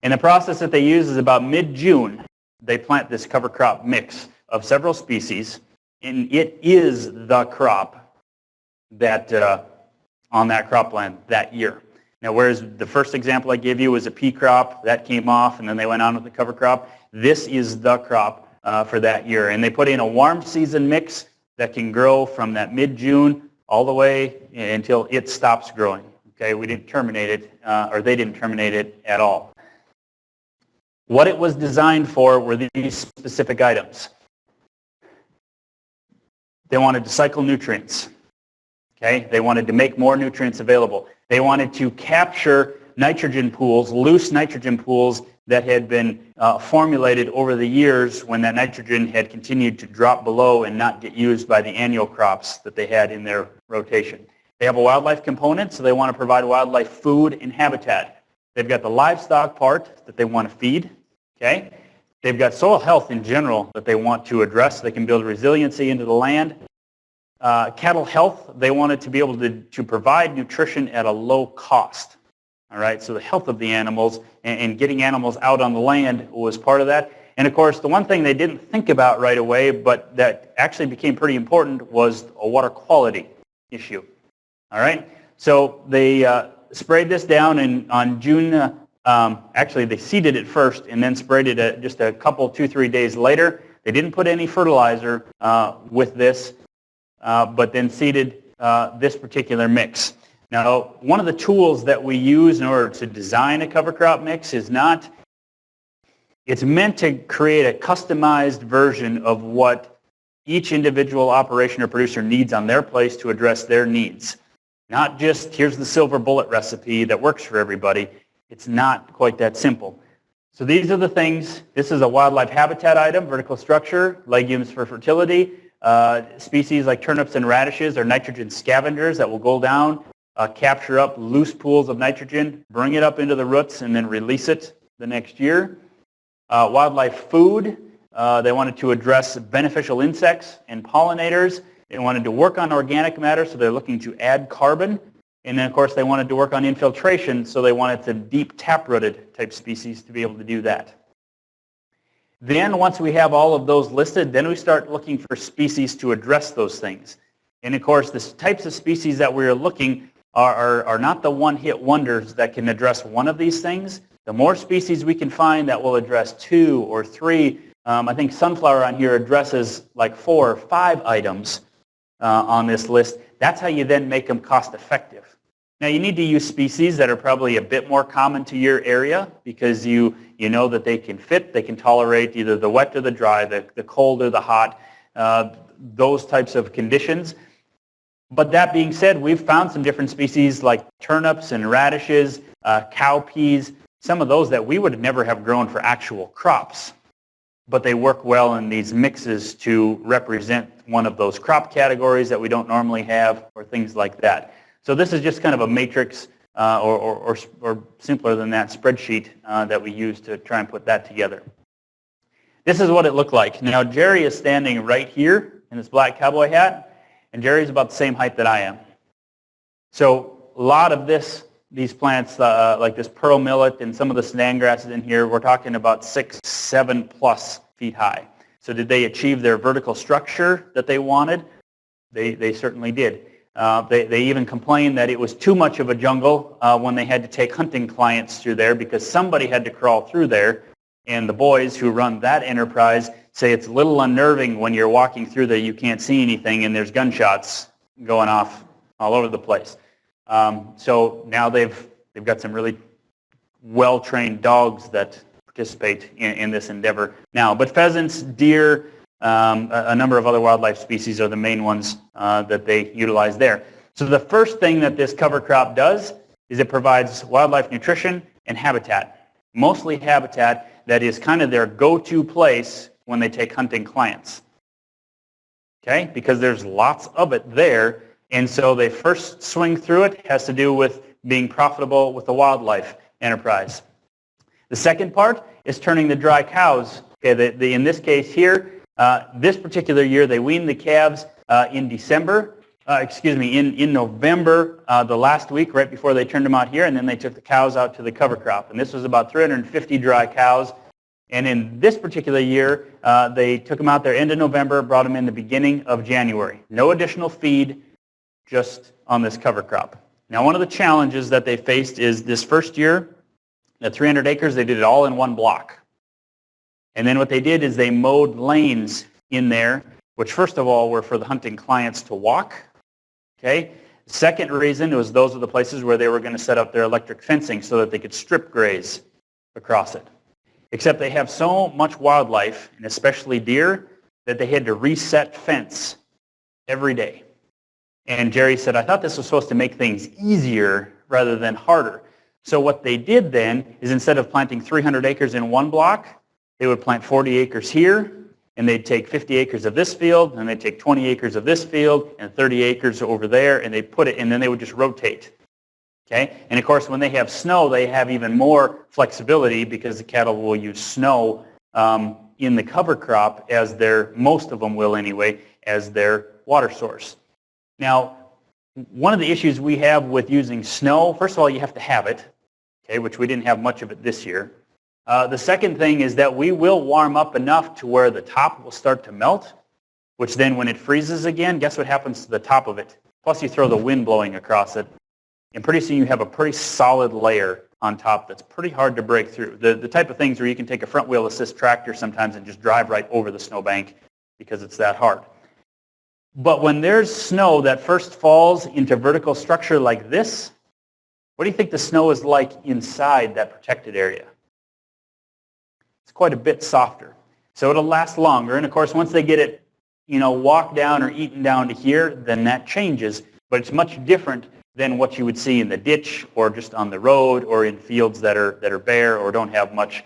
And the process that they use is about mid-June, they plant this cover crop mix of several species, and it is the crop that on that cropland that year. Now, whereas the first example I gave you was a pea crop, that came off, and then they went on with the cover crop, this is the crop for that year. And they put in a warm season mix that can grow from that mid-June all the way until it stops growing. We didn't terminate it, or they didn't terminate it at all. What it was designed for were these specific items. They wanted to cycle nutrients. They wanted to make more nutrients available. They wanted to capture nitrogen pools, loose nitrogen pools that had been formulated over the years when that nitrogen had continued to drop below and not get used by the annual crops that they had in their rotation. They have a wildlife component, so they want to provide wildlife food and habitat. They've got the livestock part that they want to feed. They've got soil health in general that they want to address. They can build resiliency into the land. Cattle health, they wanted to be able to provide nutrition at a low cost. So the health of the animals and getting animals out on the land was part of that. And of course, the one thing they didn't think about right away, but that actually became pretty important, was a water quality issue. So they sprayed this down, and on June, actually they seeded it first and then sprayed it just a couple, 2-3 days later. They didn't put any fertilizer with this, but then seeded this particular mix. Now, one of the tools that we use in order to design a cover crop mix is it's meant to create a customized version of what each individual operation or producer needs on their place to address their needs. Not just, here's the silver bullet recipe that works for everybody. It's not quite that simple. So these are the things. This is a wildlife habitat item, vertical structure, legumes for fertility. Species like turnips and radishes are nitrogen scavengers that will go down, capture up loose pools of nitrogen, bring it up into the roots, and then release it the next year. Wildlife food, they wanted to address beneficial insects and pollinators. They wanted to work on organic matter, so they're looking to add carbon. And then, of course, they wanted to work on infiltration, so they wanted to deep tap-rooted type species to be able to do that. Then, once we have all of those listed, then we start looking for species to address those things. And, of course, the types of species that we're looking are not the one-hit wonders that can address one of these things. The more species we can find that will address 2 or 3, I think sunflower on here addresses like 4 or 5 items on this list. That's how you then make them cost-effective. Now, you need to use species that are probably a bit more common to your area because you know that they can fit, they can tolerate either the wet or the dry, the cold or the hot, those types of conditions. But that being said, we've found some different species like turnips and radishes, cowpeas, some of those that we would never have grown for actual crops. But they work well in these mixes to represent one of those crop categories that we don't normally have or things like that. So this is just kind of a matrix or simpler than that spreadsheet that we use to try and put that together. This is what it looked like. Now Jerry is standing right here in this black cowboy hat, and Jerry's about the same height that I am. So a lot of these plants like this pearl millet and some of the sedan grasses in here, we're talking about 6, 7 plus feet high. So did they achieve their vertical structure that they wanted? They certainly did. They even complained that it was too much of a jungle when they had to take hunting clients through there because somebody had to crawl through there. And the boys who run that enterprise say it's a little unnerving when you're walking through there, you can't see anything, and there's gunshots going off all over the place. So now they've got some really well-trained dogs that participate in this endeavor now. But pheasants, deer, a number of other wildlife species are the main ones that they utilize there. So the first thing that this cover crop does is it provides wildlife nutrition and habitat, mostly habitat that is kind of their go-to place when they take hunting clients. Okay, because there's lots of it there. And so they first swing through it has to do with being profitable with the wildlife enterprise. The second part is turning the dry cows. Okay, in this case here, this particular year they weaned the calves in November, the last week, right before they turned them out here, and then they took the cows out to the cover crop. And this was about 350 dry cows. And in this particular year, they took them out there end of November, brought them in the beginning of January. No additional feed, just on this cover crop. Now, one of the challenges that they faced is this first year, at 300 acres, they did it all in one block. And then what they did is they mowed lanes in there, which first of all were for the hunting clients to walk. Okay. Second reason was those are the places where they were going to set up their electric fencing so that they could strip graze across it. Except they have so much wildlife, and especially deer, that they had to reset fence every day. And Jerry said, I thought this was supposed to make things easier rather than harder. So what they did then is instead of planting 300 acres in one block, they would plant 40 acres here, and they'd take 50 acres of this field, and they'd take 20 acres of this field, and 30 acres over there, and they'd put it, and then they would just rotate. Okay? And of course, when they have snow, they have even more flexibility because the cattle will use snow in the cover crop as most of them will anyway, as their water source. Now, one of the issues we have with using snow, first of all, you have to have it, okay, which we didn't have much of it this year. The second thing is that we will warm up enough to where the top will start to melt, which then when it freezes again, guess what happens to the top of it? Plus you throw the wind blowing across it, and pretty soon you have a pretty solid layer on top that's pretty hard to break through. The type of things where you can take a front wheel assist tractor sometimes and just drive right over the snowbank because it's that hard. But when there's snow that first falls into vertical structure like this, what do you think the snow is like inside that protected area? It's quite a bit softer. So it'll last longer. And of course, once they get it, walked down or eaten down to here, then that changes. But it's much different than what you would see in the ditch or just on the road or in fields that are bare or don't have much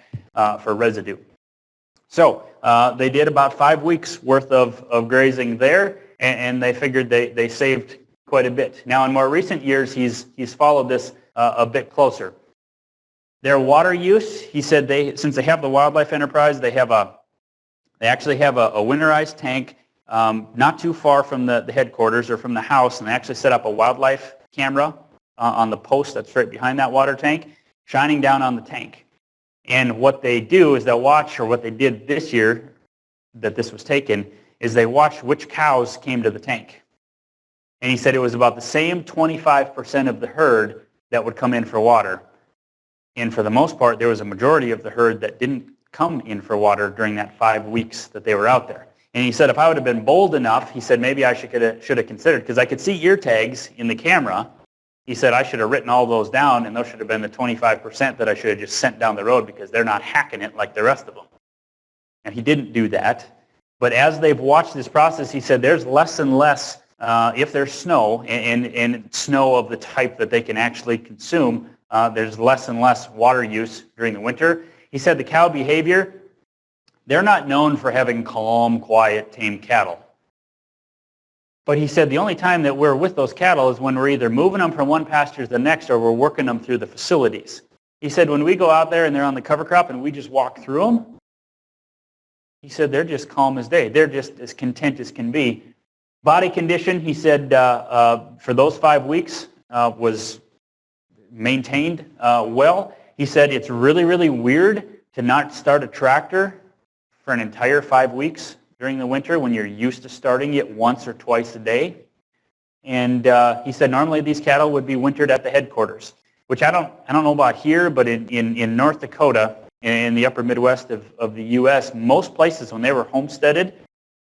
for residue. So they did about 5 weeks worth of grazing there. And they figured they saved quite a bit. Now, in more recent years, he's followed this a bit closer. Their water use, he said, since they have the wildlife enterprise, they actually have a winterized tank not too far from the headquarters or from the house, and they actually set up a wildlife camera on the post that's right behind that water tank, shining down on the tank. And what they do is they'll watch, or what they did this year that this was taken, is they watched which cows came to the tank. And he said it was about the same 25% of the herd that would come in for water. And for the most part, there was a majority of the herd that didn't come in for water during that 5 weeks that they were out there. And he said if I would have been bold enough, he said maybe I should have considered, because I could see ear tags in the camera. He said I should have written all those down, and those should have been the 25% that I should have just sent down the road, because they're not hacking it like the rest of them. And he didn't do that. But as they've watched this process, he said there's less and less, if there's snow, and snow of the type that they can actually consume, there's less and less water use during the winter. He said the cow behavior, they're not known for having calm, quiet, tame cattle. But he said the only time that we're with those cattle is when we're either moving them from one pasture to the next, or we're working them through the facilities. He said when we go out there and they're on the cover crop and we just walk through them, he said they're just calm as day. They're just as content as can be. Body condition, he said, for those 5 weeks was maintained well. He said it's really, really weird to not start a tractor for an entire 5 weeks during the winter when you're used to starting it once or twice a day. And he said normally these cattle would be wintered at the headquarters, which I don't know about here, but in North Dakota, in the upper Midwest of the U.S., most places when they were homesteaded,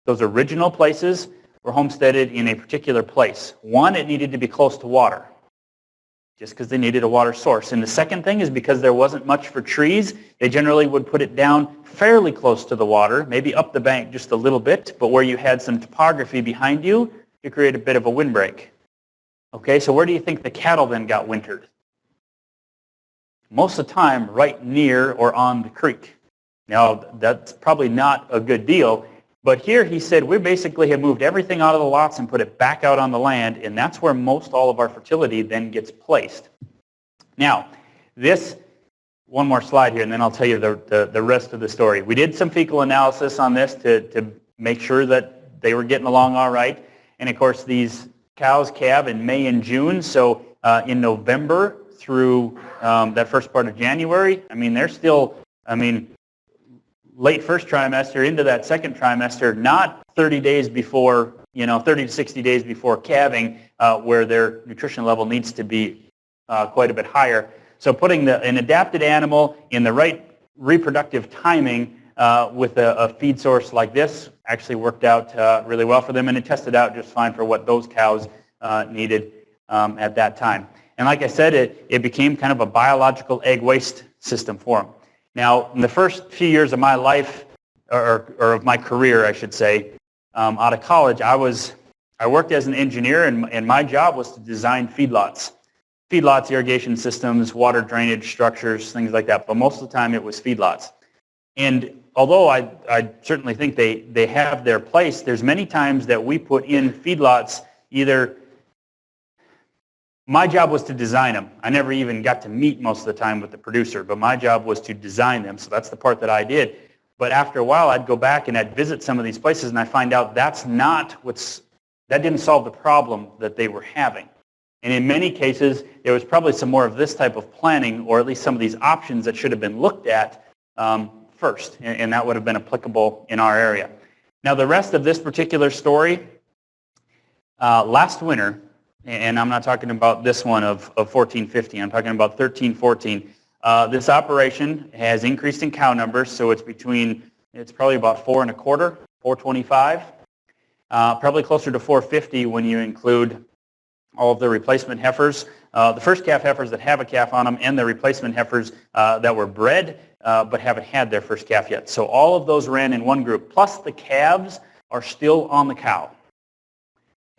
those original places were homesteaded in a particular place. One, it needed to be close to water, just because they needed a water source. And the second thing is because there wasn't much for trees, they generally would put it down fairly close to the water, maybe up the bank just a little bit, but where you had some topography behind you to create a bit of a windbreak. Okay, so where do you think the cattle then got wintered? Most of the time right near or on the creek. Now, that's probably not a good deal, but here he said we basically have moved everything out of the lots and put it back out on the land, and that's where most all of our fertility then gets placed. Now, this, one more slide here, and then I'll tell you the rest of the story. We did some fecal analysis on this to make sure that they were getting along all right. And of course, these cows calve in May and June, so in November through that first part of January, they're still, late first trimester into that second trimester, not 30 days before, 30 to 60 days before calving, where their nutrition level needs to be quite a bit higher. So putting an adapted animal in the right reproductive timing with a feed source like this actually worked out really well for them, and it tested out just fine for what those cows needed at that time. And like I said, it became kind of a biological egg waste system for them. Now, in the first few years of my life, or of my career, I should say, out of college, I worked as an engineer, and my job was to design feedlots. Feedlots, irrigation systems, water drainage structures, things like that. But most of the time it was feedlots. And although I certainly think they have their place, there's many times that we put in feedlots either. My job was to design them. I never even got to meet most of the time with the producer, but my job was to design them, so that's the part that I did. But after a while, I'd go back and I'd visit some of these places, and I find out that didn't solve the problem that they were having. And in many cases, there was probably some more of this type of planning, or at least some of these options that should have been looked at first, and that would have been applicable in our area. Now, the rest of this particular story, last winter, and I'm not talking about this one of 14-15, I'm talking about 13-14, this operation has increased in cow numbers, so it's probably about 4 1/4, 425, probably closer to 450 when you include all of the replacement heifers, the first calf heifers that have a calf on them, and the replacement heifers that were bred but haven't had their first calf yet. So all of those ran in one group, plus the calves are still on the cow.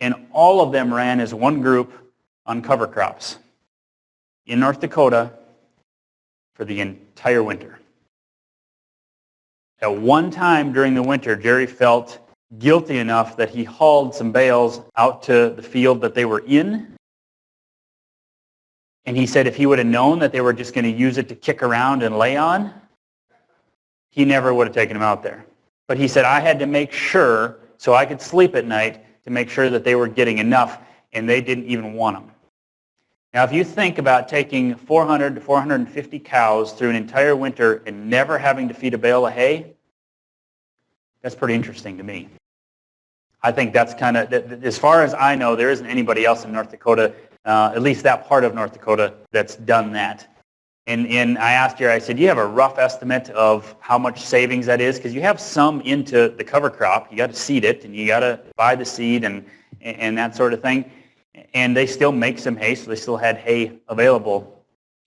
And all of them ran as one group on cover crops in North Dakota for the entire winter. At one time during the winter, Jerry felt guilty enough that he hauled some bales out to the field that they were in And he said if he would have known that they were just going to use it to kick around and lay on, he never would have taken them out there. But he said I had to make sure, so I could sleep at night, to make sure that they were getting enough, and they didn't even want them. Now, if you think about taking 400 to 450 cows through an entire winter and never having to feed a bale of hay, that's pretty interesting to me. I think that's kind of, as far as I know, there isn't anybody else in North Dakota, at least that part of North Dakota, that's done that. And I asked Jerry, I said, do you have a rough estimate of how much savings that is? Because you have some into the cover crop. You got to seed it, and you got to buy the seed and that sort of thing. And they still make some hay, so they still had hay available.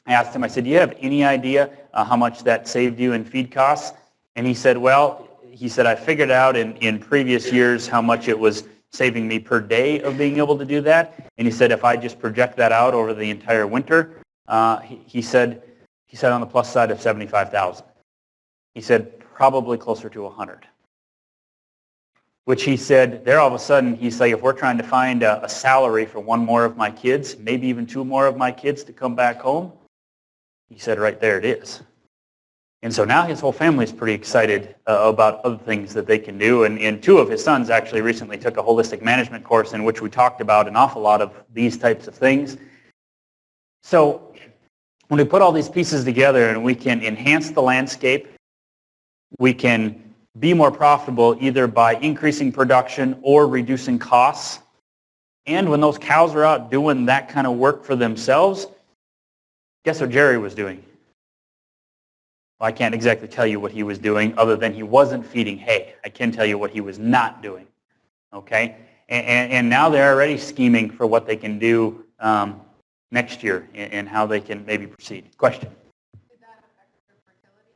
I asked him, I said, do you have any idea how much that saved you in feed costs? And he said, well, I figured out in previous years how much it was saving me per day of being able to do that. And he said, if I just project that out over the entire winter, he said on the plus side of 75,000. He said probably closer to 100. Which he said, there all of a sudden, he's like, if we're trying to find a salary for one more of my kids, maybe even two more of my kids to come back home, he said, right there it is. And so now his whole family is pretty excited about other things that they can do. And two of his sons actually recently took a holistic management course in which we talked about an awful lot of these types of things. So when we put all these pieces together and we can enhance the landscape, we can be more profitable either by increasing production or reducing costs. And when those cows are out doing that kind of work for themselves, guess what Jerry was doing? Well, I can't exactly tell you what he was doing other than he wasn't feeding hay. I can tell you what he was not doing. Okay? And now they're already scheming for what they can do next year and how they can maybe proceed. Question? Did that affect fertility?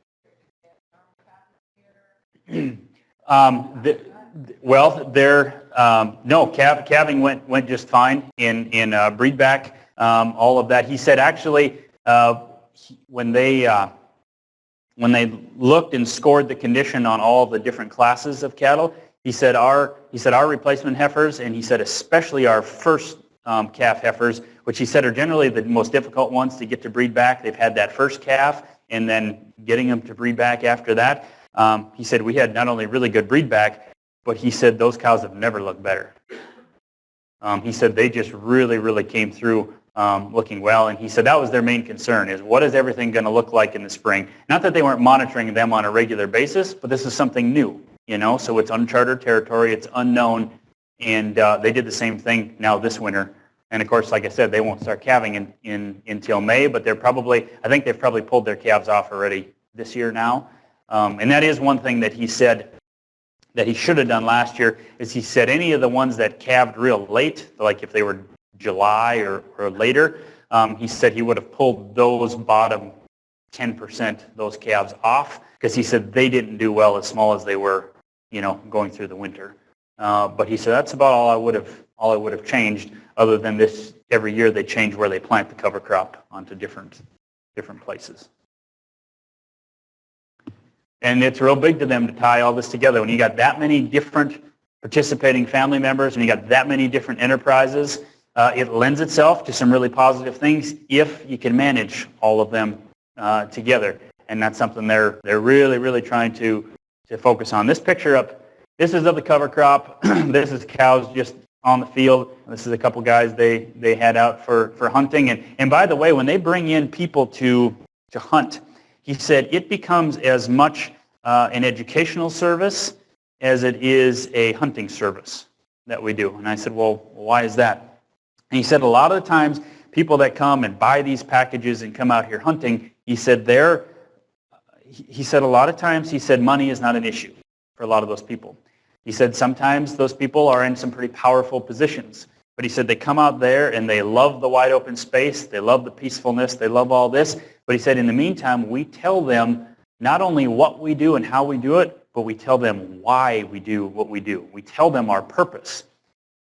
Calving went just fine in breedback, all of that. He said actually when they looked and scored the condition on all the different classes of cattle, he said our replacement heifers, and he said especially our first calf heifers, which he said are generally the most difficult ones to get to breed back. They've had that first calf and then getting them to breed back after that. He said we had not only really good breed back, but he said those cows have never looked better. He said they just really, really came through looking well, and he said that was their main concern, is what is everything going to look like in the spring? Not that they weren't monitoring them on a regular basis, but this is something new, so it's uncharted territory, it's unknown, and they did the same thing now this winter. And of course, like I said, they won't start calving until May, but I think they've probably pulled their calves off already this year now. And that is one thing that he said that he should have done last year, is he said any of the ones that calved real late, like if they were July or later, he said he would have pulled those bottom 10%, those calves off, because he said they didn't do well as small as they were, going through the winter. But he said that's about all I would have changed, other than this every year they change where they plant the cover crop onto different places. And it's real big to them to tie all this together. When you got that many different participating family members, and you got that many different enterprises, it lends itself to some really positive things if you can manage all of them together. And that's something they're really, really trying to focus on. This picture this is of the cover crop. This is cows just on the field. This is a couple guys they had out for hunting. And by the way, when they bring in people to hunt, he said it becomes as much an educational service as it is a hunting service that we do. And I said, well, why is that? And he said a lot of the times people that come and buy these packages and come out here hunting, he said a lot of times, he said money is not an issue for a lot of those people. He said sometimes those people are in some pretty powerful positions. But he said they come out there and they love the wide open space, they love the peacefulness, they love all this. But he said in the meantime, we tell them not only what we do and how we do it, but we tell them why we do what we do. We tell them our purpose.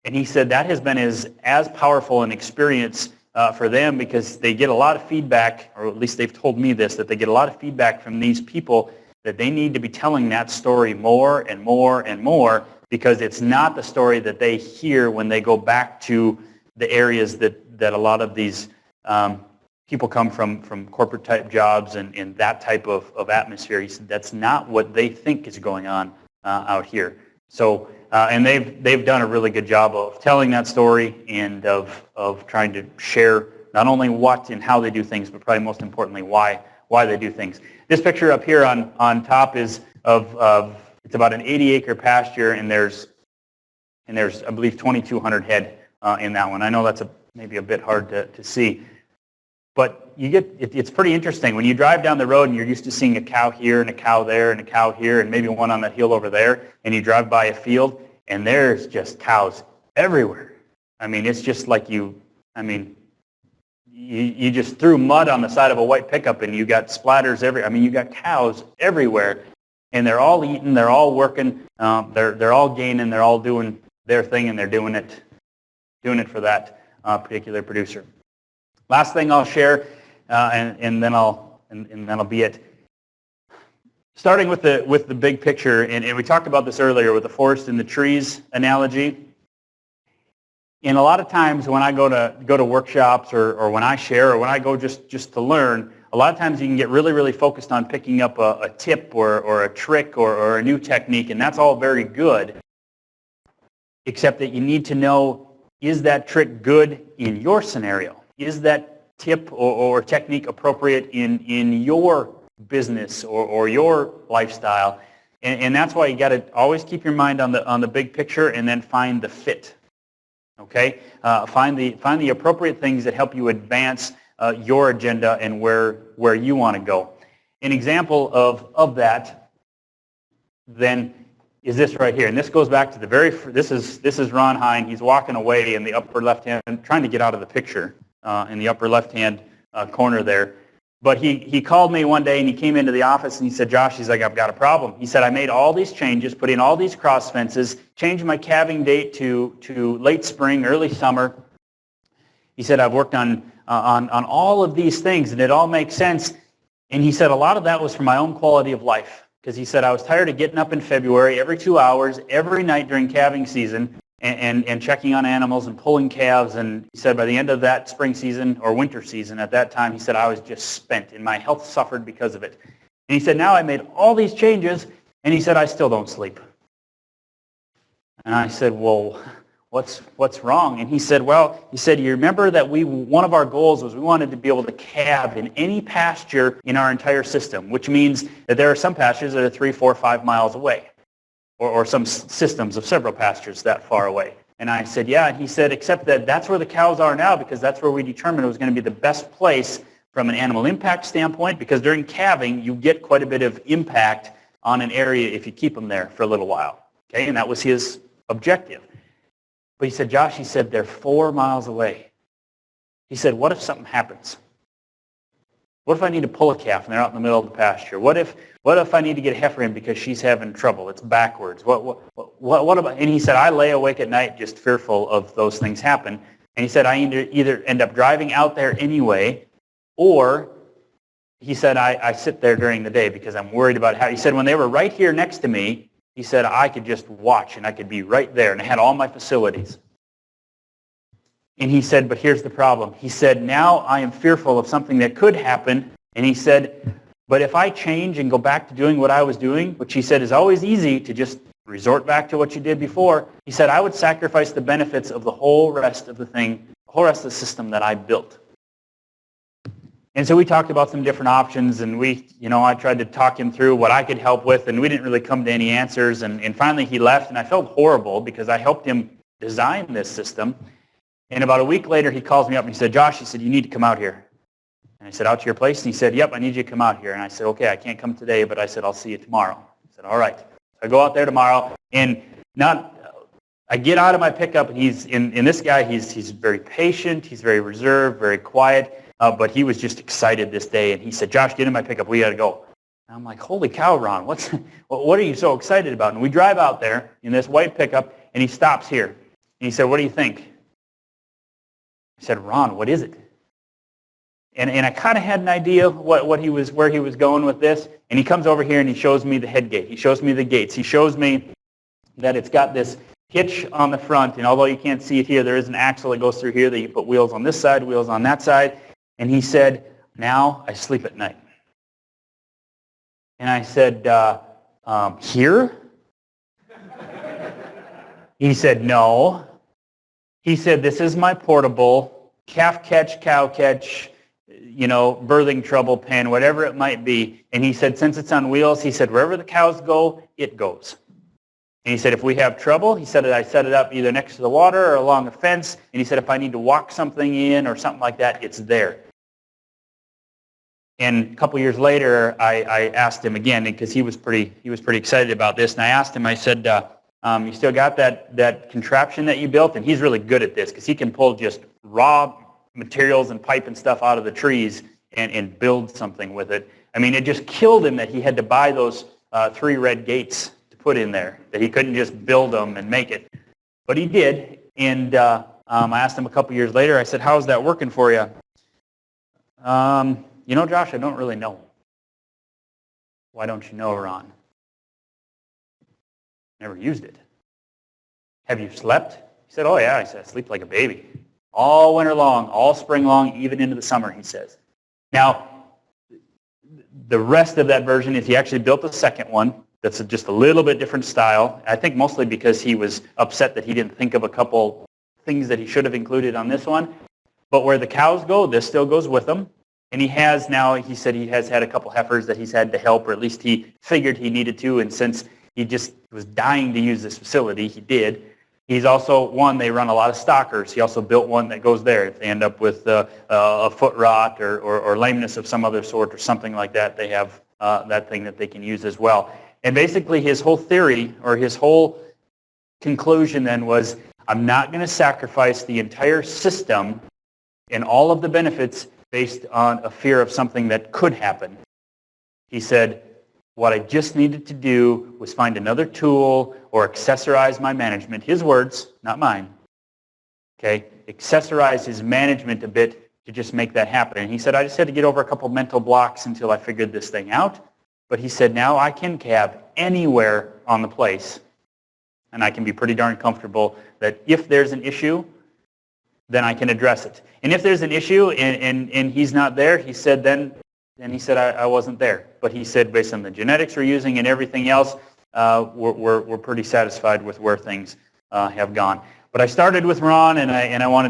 And he said that has been as powerful an experience for them, because they get a lot of feedback, or at least they've told me this, that they get a lot of feedback from these people that they need to be telling that story more and more and more, because it's not the story that they hear when they go back to the areas that a lot of these people come from corporate type jobs and that type of atmosphere. He said that's not what they think is going on out here. So, and they've done a really good job of telling that story and of trying to share not only what and how they do things, but probably most importantly why they do things. This picture up here on top is of it's about an 80-acre pasture, and there's I believe 2,200 head in that one. I know that's maybe a bit hard to see. But it's pretty interesting. When you drive down the road and you're used to seeing a cow here and a cow there and a cow here and maybe one on that hill over there, and you drive by a field and there's just cows everywhere. I mean, it's just like you just threw mud on the side of a white pickup and you got splatters you got cows everywhere, and they're all eating, they're all working, they're all gaining, they're all doing their thing, and they're doing it for that particular producer. Last thing I'll share, and then that'll be it. Starting with the big picture, and we talked about this earlier with the forest and the trees analogy. And a lot of times when I go to workshops or when I share or when I go just to learn, a lot of times you can get really, really focused on picking up a tip or a trick or a new technique, and that's all very good, except that you need to know, is that trick good in your scenario? Is that tip or technique appropriate in your business or your lifestyle? And that's why you got to always keep your mind on the big picture and then find the fit. Okay, find the appropriate things that help you advance your agenda and where you want to go. An example of that then is this right here, and this goes back to the this is Ron Hine. He's walking away in the upper left hand, trying to get out of the picture in the upper left hand corner there. But he called me one day and he came into the office and he said, Josh, he's like, I've got a problem. He said, I made all these changes, put in all these cross fences, changed my calving date to late spring, early summer. He said, I've worked on all of these things and it all makes sense. And he said, a lot of that was for my own quality of life. Because he said, I was tired of getting up in February every 2 hours, every night during calving season, and checking on animals and pulling calves. And he said by the end of that spring season or winter season at that time, he said, I was just spent and my health suffered because of it. And he said, now I made all these changes, and he said, I still don't sleep. And I said, well, what's wrong? And he said, you remember that one of our goals was we wanted to be able to calve in any pasture in our entire system, which means that there are some pastures that are 3, 4, 5 miles away. Or some systems of several pastures that far away. And I said, yeah. And he said, except that that's where the cows are now, because that's where we determined it was going to be the best place from an animal impact standpoint, because during calving, you get quite a bit of impact on an area if you keep them there for a little while. Okay, and that was his objective. But he said, Josh, he said, they're 4 miles away. He said, what if something happens? What if I need to pull a calf and they're out in the middle of the pasture? What if I need to get a heifer in because she's having trouble? It's backwards. What about? And he said, I lay awake at night just fearful of those things happen. And he said, I either end up driving out there anyway, or he said, I sit there during the day because I'm worried about how. He said, when they were right here next to me, he said, I could just watch and I could be right there and I had all my facilities. And he said, but here's the problem. He said, now I am fearful of something that could happen. And he said, but if I change and go back to doing what I was doing, which he said is always easy to just resort back to what you did before, he said, I would sacrifice the benefits of the whole rest of the system that I built. And so we talked about some different options, and I tried to talk him through what I could help with, and we didn't really come to any answers. And finally he left, and I felt horrible because I helped him design this system. And about a week later, he calls me up and he said, Josh, he said, you need to come out here. And I said, out to your place? And he said, yep, I need you to come out here. And I said, okay, I can't come today, but I said, I'll see you tomorrow. He said, all right. So I go out there tomorrow, and I get out of my pickup, and this guy, he's very patient, he's very reserved, very quiet, but he was just excited this day. And he said, Josh, get in my pickup, we got to go. And I'm like, holy cow, Ron, what are you so excited about? And we drive out there in this white pickup, and he stops here. And he said, what do you think? I said, Ron, what is it? And I kind of had an idea where he was going with this. And he comes over here and he shows me the head gate. He shows me the gates. He shows me that it's got this hitch on the front. And although you can't see it here, there is an axle that goes through here that you put wheels on this side, wheels on that side. And he said, now I sleep at night. And I said, here? He said, no. He said, this is my portable calf catch, cow catch, birthing trouble pen, whatever it might be. And he said, since it's on wheels, he said, wherever the cows go, it goes. And he said, if we have trouble, he said, I set it up either next to the water or along a fence. And he said, if I need to walk something in or something like that, it's there. And a couple years later, I asked him again, because he was pretty excited about this. And I asked him, I said, you still got that contraption that you built? And he's really good at this, because he can pull just raw materials and pipe and stuff out of the trees and build something with it. I mean, it just killed him that he had to buy those 3 red gates to put in there, that he couldn't just build them and make it. But he did. And I asked him a couple years later, I said, how's that working for you? Josh, I don't really know. Why don't you know, Ron? Never used it. Have you slept? He said, oh yeah. I said, I sleep like a baby. All winter long, all spring long, even into the summer, he says. Now, the rest of that version is he actually built a second one that's just a little bit different style. I think mostly because he was upset that he didn't think of a couple things that he should have included on this one. But where the cows go, this still goes with them. And he has now, he said he has had a couple heifers that he's had to help, or at least he figured he needed to. And since he just was dying to use this facility, he did. He's also, they run a lot of stockers. He also built one that goes there. If they end up with a foot rot or lameness of some other sort or something like that, they have that thing that they can use as well. And basically his whole theory, or his whole conclusion then was, I'm not going to sacrifice the entire system and all of the benefits based on a fear of something that could happen. He said, what I just needed to do was find another tool or accessorize my management. His words, not mine. Okay? Accessorize his management a bit to just make that happen. And he said, I just had to get over a couple mental blocks until I figured this thing out. But he said, now I can calve anywhere on the place. And I can be pretty darn comfortable that if there's an issue, then I can address it. And if there's an issue and he's not there, he said, then he said, I wasn't there. But he said, based on the genetics we're using and everything else, we're pretty satisfied with where things have gone. But I started with Ron, and I wanted